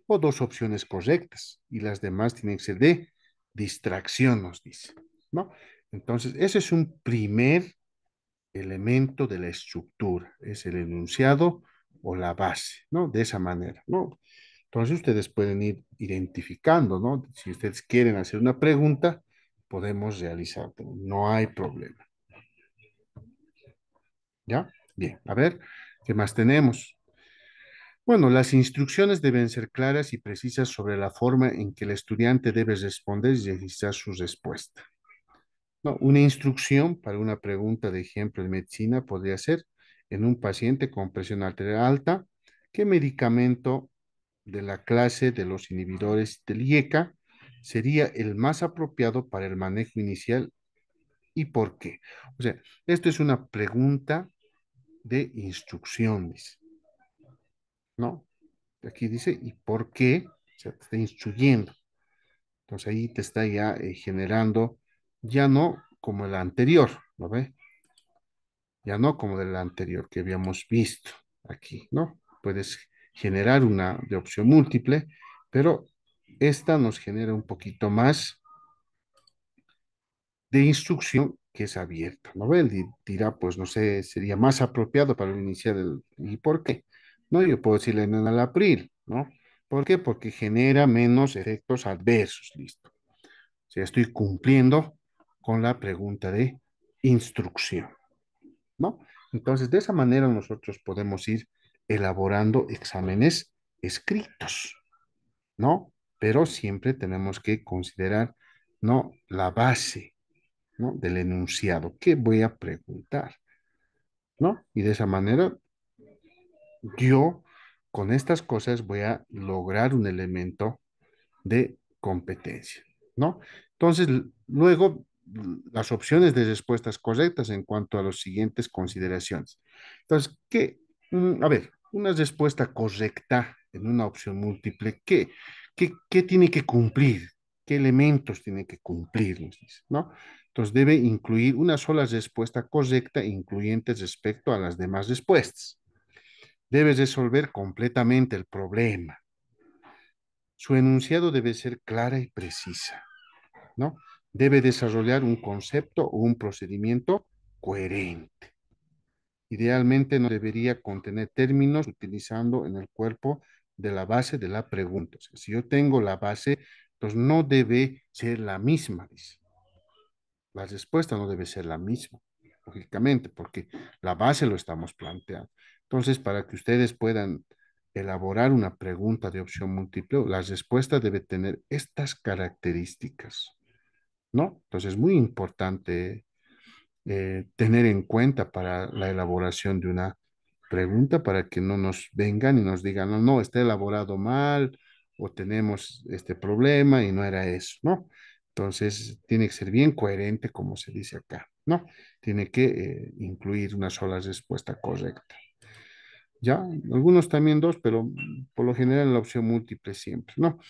o dos opciones correctas y las demás tienen que ser de distracción, nos dice, ¿no? Entonces, ese es un primer elemento de la estructura, es el enunciado o la base, ¿no? De esa manera, ¿no? Entonces, ustedes pueden ir identificando, ¿no? Si ustedes quieren hacer una pregunta, podemos realizarlo, no hay problema, ¿ya? Bien, a ver, ¿qué más tenemos? Bueno, las instrucciones deben ser claras y precisas sobre la forma en que el estudiante debe responder y registrar su respuesta. No, una instrucción para una pregunta de ejemplo de medicina podría ser en un paciente con presión arterial alta, ¿qué medicamento de la clase de los inhibidores del IECA sería el más apropiado para el manejo inicial y por qué? O sea, esto es una pregunta de instrucciones, ¿no? Aquí dice, ¿y por qué? O sea, te está instruyendo. Entonces ahí te está ya generando, ya no como el anterior, ¿lo ve? Ya no como del anterior que habíamos visto aquí, ¿no? Puedes generar una de opción múltiple, pero esta nos genera un poquito más de instrucción que es abierta, ¿no? Él dirá, pues no sé, sería más apropiado para iniciar el... ¿Y por qué? No, yo puedo decirle en el april, ¿no? ¿Por qué? Porque genera menos efectos adversos, listo. O sea, estoy cumpliendo con la pregunta de instrucción, ¿no? Entonces, de esa manera nosotros podemos ir elaborando exámenes escritos, ¿no? Pero siempre tenemos que considerar, ¿no? La base, ¿no? Del enunciado. ¿Qué voy a preguntar? ¿No? Y de esa manera, yo con estas cosas voy a lograr un elemento de competencia, ¿no? Entonces, luego, las opciones de respuestas correctas en cuanto a las siguientes consideraciones. Entonces, a ver, una respuesta correcta en una opción múltiple, ¿qué tiene que cumplir? ¿Qué elementos tiene que cumplir? Nos dice, ¿no? Entonces, debe incluir una sola respuesta correcta, incluyente respecto a las demás respuestas. Debe resolver completamente el problema. Su enunciado debe ser clara y precisa, ¿no? Debe desarrollar un concepto o un procedimiento coherente. Idealmente no debería contener términos utilizando en el cuerpo de la base de la pregunta. O sea, si yo tengo la base, entonces no debe ser la misma, dice. La respuesta no debe ser la misma, lógicamente, porque la base lo estamos planteando. Entonces, para que ustedes puedan elaborar una pregunta de opción múltiple, la respuesta debe tener estas características, ¿no? Entonces, es muy importante tener en cuenta para la elaboración de una pregunta para que no nos vengan y nos digan, no, no, está elaborado mal o tenemos este problema y no era eso, ¿no? Entonces, tiene que ser bien coherente, como se dice acá, ¿no? Tiene que incluir una sola respuesta correcta. Ya, algunos también dos, pero por lo general la opción múltiple siempre, ¿no?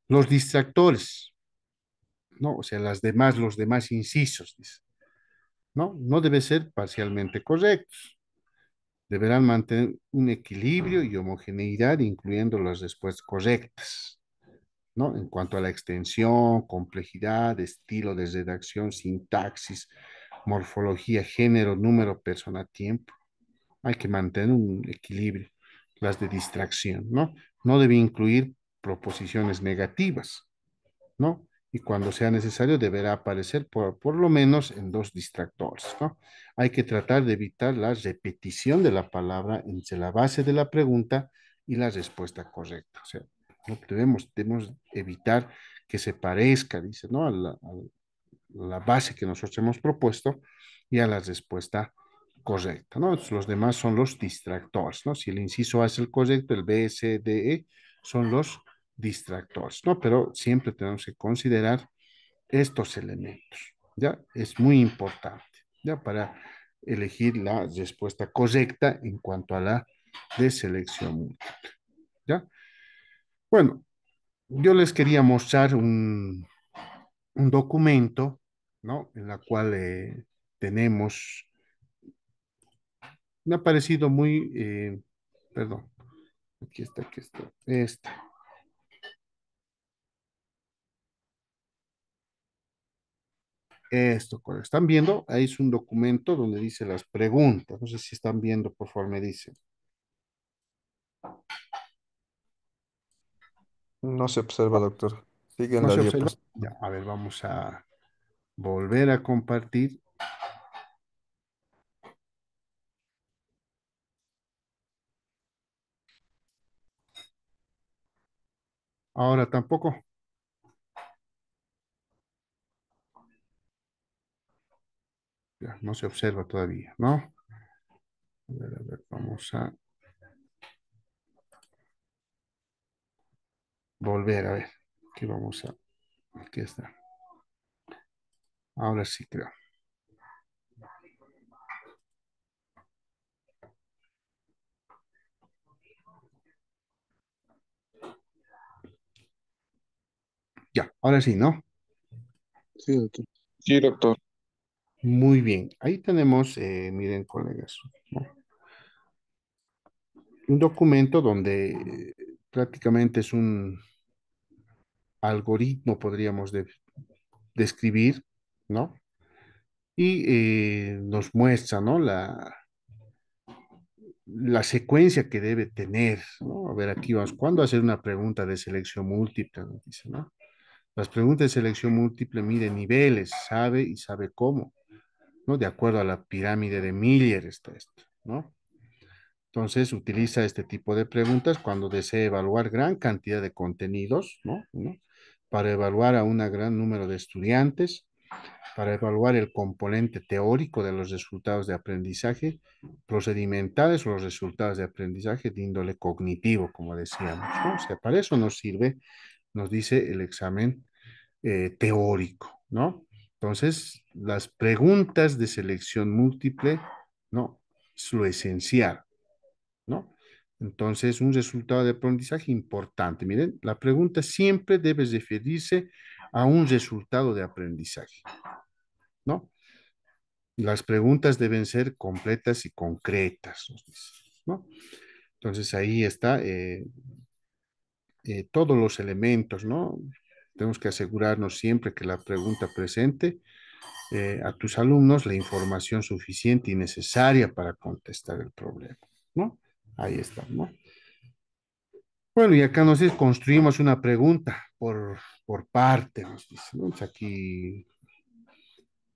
Los distractores, ¿no? O sea, los demás incisos, dice. ¿No? No debe ser parcialmente correctos. Deberán mantener un equilibrio y homogeneidad, incluyendo las respuestas correctas, ¿no? En cuanto a la extensión, complejidad, estilo de redacción, sintaxis, morfología, género, número, persona, tiempo. Hay que mantener un equilibrio. Las de distracción, ¿no? No debe incluir proposiciones negativas, ¿no? Y cuando sea necesario deberá aparecer por lo menos en dos distractores, ¿no? Hay que tratar de evitar la repetición de la palabra entre la base de la pregunta y la respuesta correcta. O sea, no debemos evitar que se parezca, dice, ¿no? A la base que nosotros hemos propuesto y a la respuesta correcta, ¿no? Entonces, los demás son los distractores, ¿no? Si el inciso A es el correcto, el B, C, D, E son los distractores, ¿no? Pero siempre tenemos que considerar estos elementos, ¿ya? Es muy importante, ¿ya? Para elegir la respuesta correcta en cuanto a la de selección múltiple, ¿ya? Bueno, yo les quería mostrar un documento, ¿no? En la cual tenemos, me ha parecido muy, perdón, aquí está, esto, ¿están viendo? Ahí es un documento donde dice las preguntas, no sé si están viendo por favor me dicen. No se observa, doctor. Sigue en ¿No la se observa? diapositiva. Ya, a ver, vamos a volver a compartir. Ahora tampoco, ya, no se observa todavía, ¿no? A ver, vamos a volver a ver. Aquí vamos a, aquí está. Ahora sí creo. Ya, Ahora sí, ¿no? Sí, doctor. Sí, doctor. Muy bien. Ahí tenemos, miren, colegas, ¿no? Un documento donde prácticamente es un algoritmo, podríamos describir, ¿no? Y nos muestra, ¿no? La secuencia que debe tener, ¿no? A ver, aquí vamos. ¿Cuándo hacer una pregunta de selección múltiple? Nos dice, ¿no? Las preguntas de selección múltiple miden niveles, sabe y sabe cómo, ¿no? De acuerdo a la pirámide de Miller está esto, ¿no? Entonces, utiliza este tipo de preguntas cuando desea evaluar gran cantidad de contenidos, ¿no? ¿No? Para evaluar a un gran número de estudiantes, para evaluar el componente teórico de los resultados de aprendizaje, procedimentales o los resultados de aprendizaje de índole cognitivo, como decíamos, ¿no? O sea, para eso nos sirve, nos dice el examen teórico, ¿no? Entonces, las preguntas de selección múltiple, ¿no? Es lo esencial, ¿no? Entonces, un resultado de aprendizaje importante. Miren, la pregunta siempre debe referirse a un resultado de aprendizaje, ¿no? Las preguntas deben ser completas y concretas, ¿no? Entonces, ahí está todos los elementos, ¿no? Tenemos que asegurarnos siempre que la pregunta presente a tus alumnos la información suficiente y necesaria para contestar el problema, ¿no? Ahí está, ¿no? Bueno, y acá nos dice, construimos una pregunta por parte, nos dice, ¿no? Entonces aquí,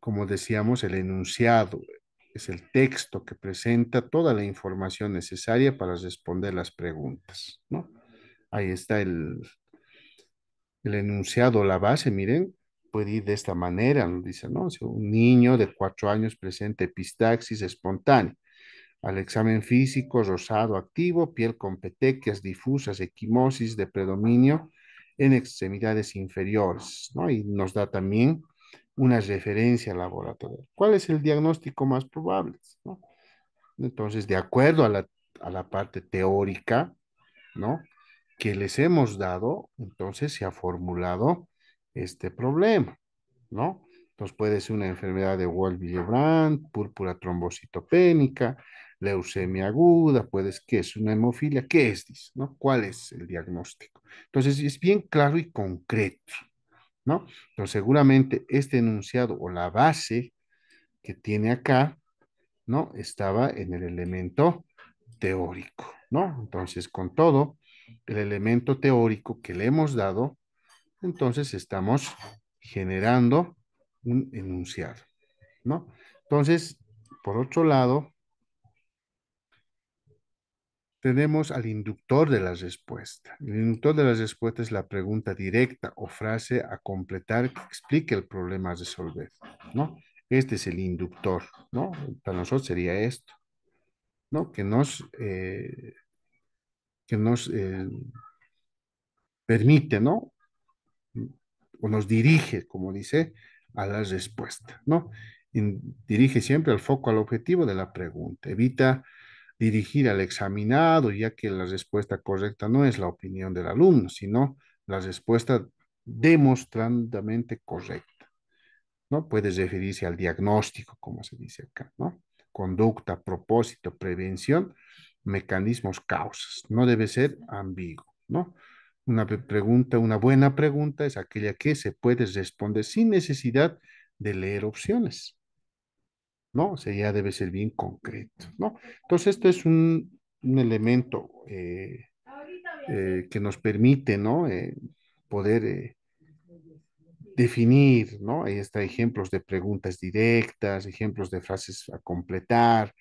como decíamos, el enunciado es el texto que presenta toda la información necesaria para responder las preguntas, ¿no? Ahí está el enunciado, la base, miren, puede ir de esta manera, nos dice, ¿no? O sea, un niño de 4 años presenta epistaxis espontánea. Al examen físico, rosado activo, piel con petequias difusas, equimosis de predominio en extremidades inferiores, ¿no? Y nos da también una referencia laboratorial. ¿Cuál es el diagnóstico más probable? ¿No? Entonces, de acuerdo a la parte teórica, ¿no? Que les hemos dado, entonces se ha formulado este problema, ¿no? Entonces puede ser una enfermedad de Wolff-Wieland, púrpura trombocitopénica, leucemia aguda, ¿qué es? Una hemofilia, ¿qué es? Dice, ¿no? ¿Cuál es el diagnóstico? Entonces es bien claro y concreto, ¿no? Entonces seguramente este enunciado o la base que tiene acá, ¿no? Estaba en el elemento teórico, ¿no? Entonces con todo el elemento teórico que le hemos dado, entonces estamos generando un enunciado, ¿no? Entonces, por otro lado, tenemos al inductor de la respuesta. El inductor de la respuesta es la pregunta directa o frase a completar que explique el problema a resolver, ¿no? Este es el inductor, ¿no? Para nosotros sería esto, ¿no? Que nos permite, ¿no? O nos dirige, como dice, a la respuesta, ¿no? Dirige siempre el foco al objetivo de la pregunta. Evita dirigir al examinado, ya que la respuesta correcta no es la opinión del alumno, sino la respuesta demostrandamente correcta, ¿no? Puede referirse al diagnóstico, como se dice acá, ¿no? Conducta, propósito, prevención, mecanismos, causas. No debe ser ambiguo, ¿no? Una buena pregunta es aquella que se puede responder sin necesidad de leer opciones, ¿no? O sea, ya debe ser bien concreto, ¿no? Entonces, esto es un elemento que nos permite, ¿no? Poder definir, ¿no? Ahí está ejemplos de preguntas directas, ejemplos de frases a completar,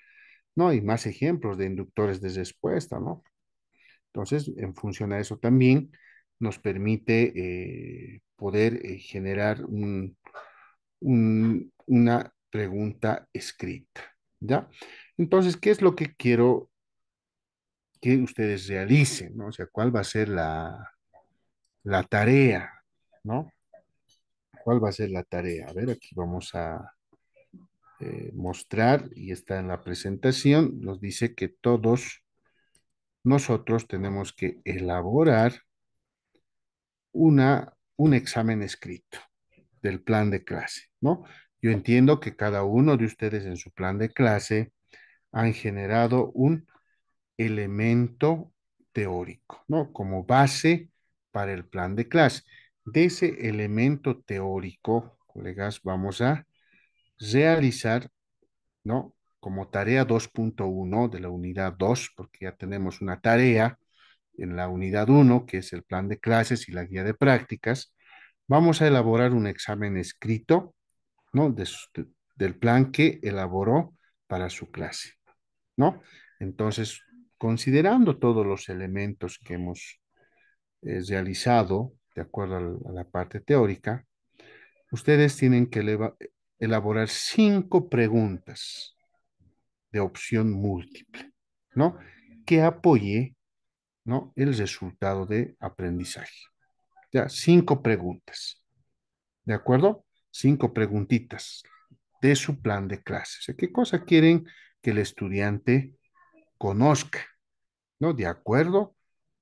¿no? Y más ejemplos de inductores de respuesta, ¿no? Entonces, en función a eso también nos permite poder generar una pregunta escrita, ¿ya? Entonces, ¿qué es lo que quiero que ustedes realicen, ¿no? O sea, ¿cuál va a ser la tarea, ¿no? ¿Cuál va a ser la tarea? A ver, aquí vamos a mostrar y está en la presentación. Nos dice que todos nosotros tenemos que elaborar una un examen escrito del plan de clase, ¿no? Yo entiendo que cada uno de ustedes en su plan de clase han generado un elemento teórico, ¿no? Como base para el plan de clase. De ese elemento teórico, colegas, vamos a realizar, ¿no? Como tarea 2.1 de la unidad 2, porque ya tenemos una tarea en la unidad 1, que es el plan de clases y la guía de prácticas. Vamos a elaborar un examen escrito, ¿no? Del plan que elaboró para su clase, ¿no? Entonces, considerando todos los elementos que hemos realizado, de acuerdo a la parte teórica, ustedes tienen que elaborar 5 preguntas de opción múltiple, ¿no? Que apoye, ¿no? El resultado de aprendizaje. Ya, 5 preguntas, ¿de acuerdo? 5 preguntitas de su plan de clases. O sea, ¿qué cosa quieren que el estudiante conozca, ¿no? De acuerdo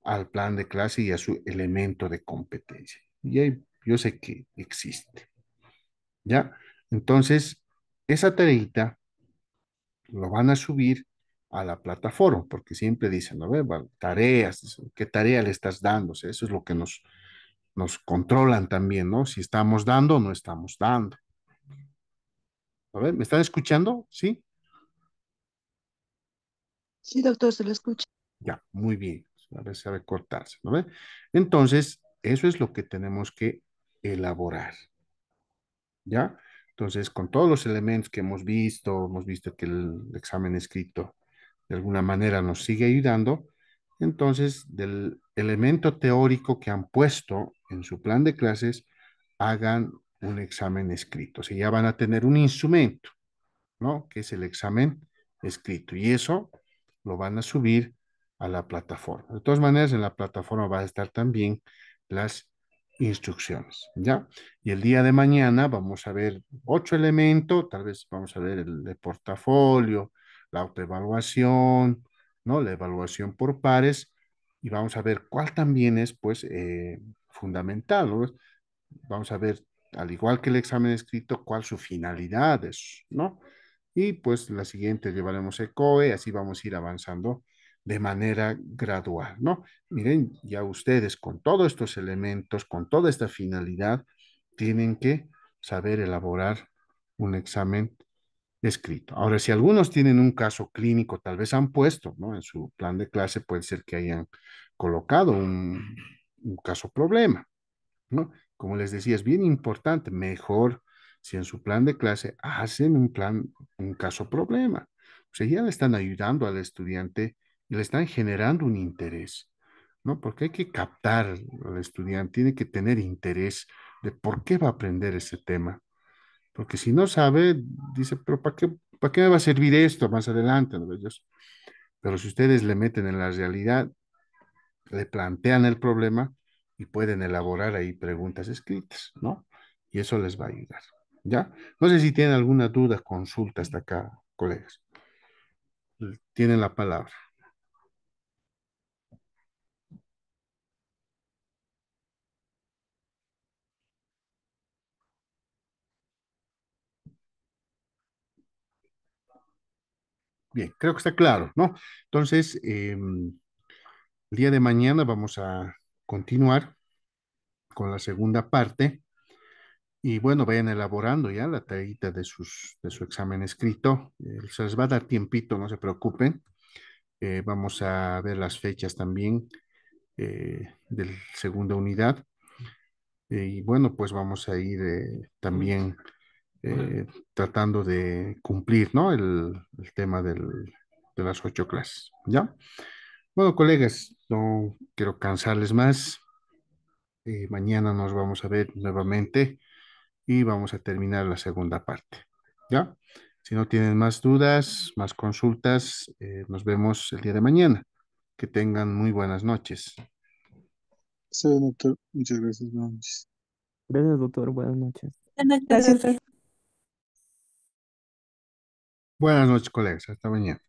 al plan de clase y a su elemento de competencia. Y ahí yo sé que existe, ¿ya? Entonces, esa tareita lo van a subir a la plataforma, porque siempre dicen, a ver, bueno, tareas, ¿qué tarea le estás dando? O sea, eso es lo que nos controlan también, ¿no? Si estamos dando o no estamos dando. A ver, ¿me están escuchando? ¿Sí? Sí, doctor, se lo escucha. Ya, muy bien. A ver, sabe cortarse, ¿no ve? Entonces, eso es lo que tenemos que elaborar, ¿ya? Entonces, con todos los elementos que hemos visto que el examen escrito de alguna manera nos sigue ayudando. Entonces, del elemento teórico que han puesto en su plan de clases, hagan un examen escrito. O sea, ya van a tener un instrumento, ¿no? Que es el examen escrito. Y eso lo van a subir a la plataforma. De todas maneras, en la plataforma va a estar también las instrucciones, ¿ya? Y el día de mañana vamos a ver otro elemento, tal vez vamos a ver el de portafolio, la autoevaluación, ¿no? La evaluación por pares, y vamos a ver cuál también es, pues, fundamental, ¿no? Vamos a ver, al igual que el examen escrito, cuál su finalidad es, ¿no? Y pues la siguiente llevaremos ECOE, así vamos a ir avanzando de manera gradual, ¿no? Miren, ya ustedes con todos estos elementos, con toda esta finalidad, tienen que saber elaborar un examen escrito. Ahora, si algunos tienen un caso clínico, tal vez han puesto, ¿no? En su plan de clase puede ser que hayan colocado un caso problema, ¿no? Como les decía, es bien importante, mejor si en su plan de clase hacen un caso problema. O sea, ya le están ayudando al estudiante y le están generando un interés, ¿no? Porque hay que captar al estudiante, tiene que tener interés de por qué va a aprender ese tema. Porque si no sabe, dice, pero para qué me va a servir esto más adelante? ¿No? Pero si ustedes le meten en la realidad, le plantean el problema y pueden elaborar ahí preguntas escritas, ¿no? Y eso les va a ayudar, ¿ya? No sé si tienen alguna duda, consulta hasta acá, colegas. Tienen la palabra. Bien, creo que está claro, ¿no? Entonces, el día de mañana vamos a continuar con la segunda parte y bueno, vayan elaborando ya la tareita de su examen escrito. Se les va a dar tiempito, no se preocupen. Vamos a ver las fechas también de la segunda unidad. Y bueno, pues vamos a ir también tratando de cumplir, ¿no? El tema de las 8 clases, ¿ya? Bueno, colegas, no quiero cansarles más. Mañana nos vamos a ver nuevamente y vamos a terminar la segunda parte, ¿ya? Si no tienen más dudas, más consultas, nos vemos el día de mañana. Que tengan muy buenas noches. Sí, doctor. Muchas gracias. Buenas noches. Gracias, doctor. Buenas noches. Buenas noches, Gracias. doctor. Buenas noches, colegas. Hasta mañana.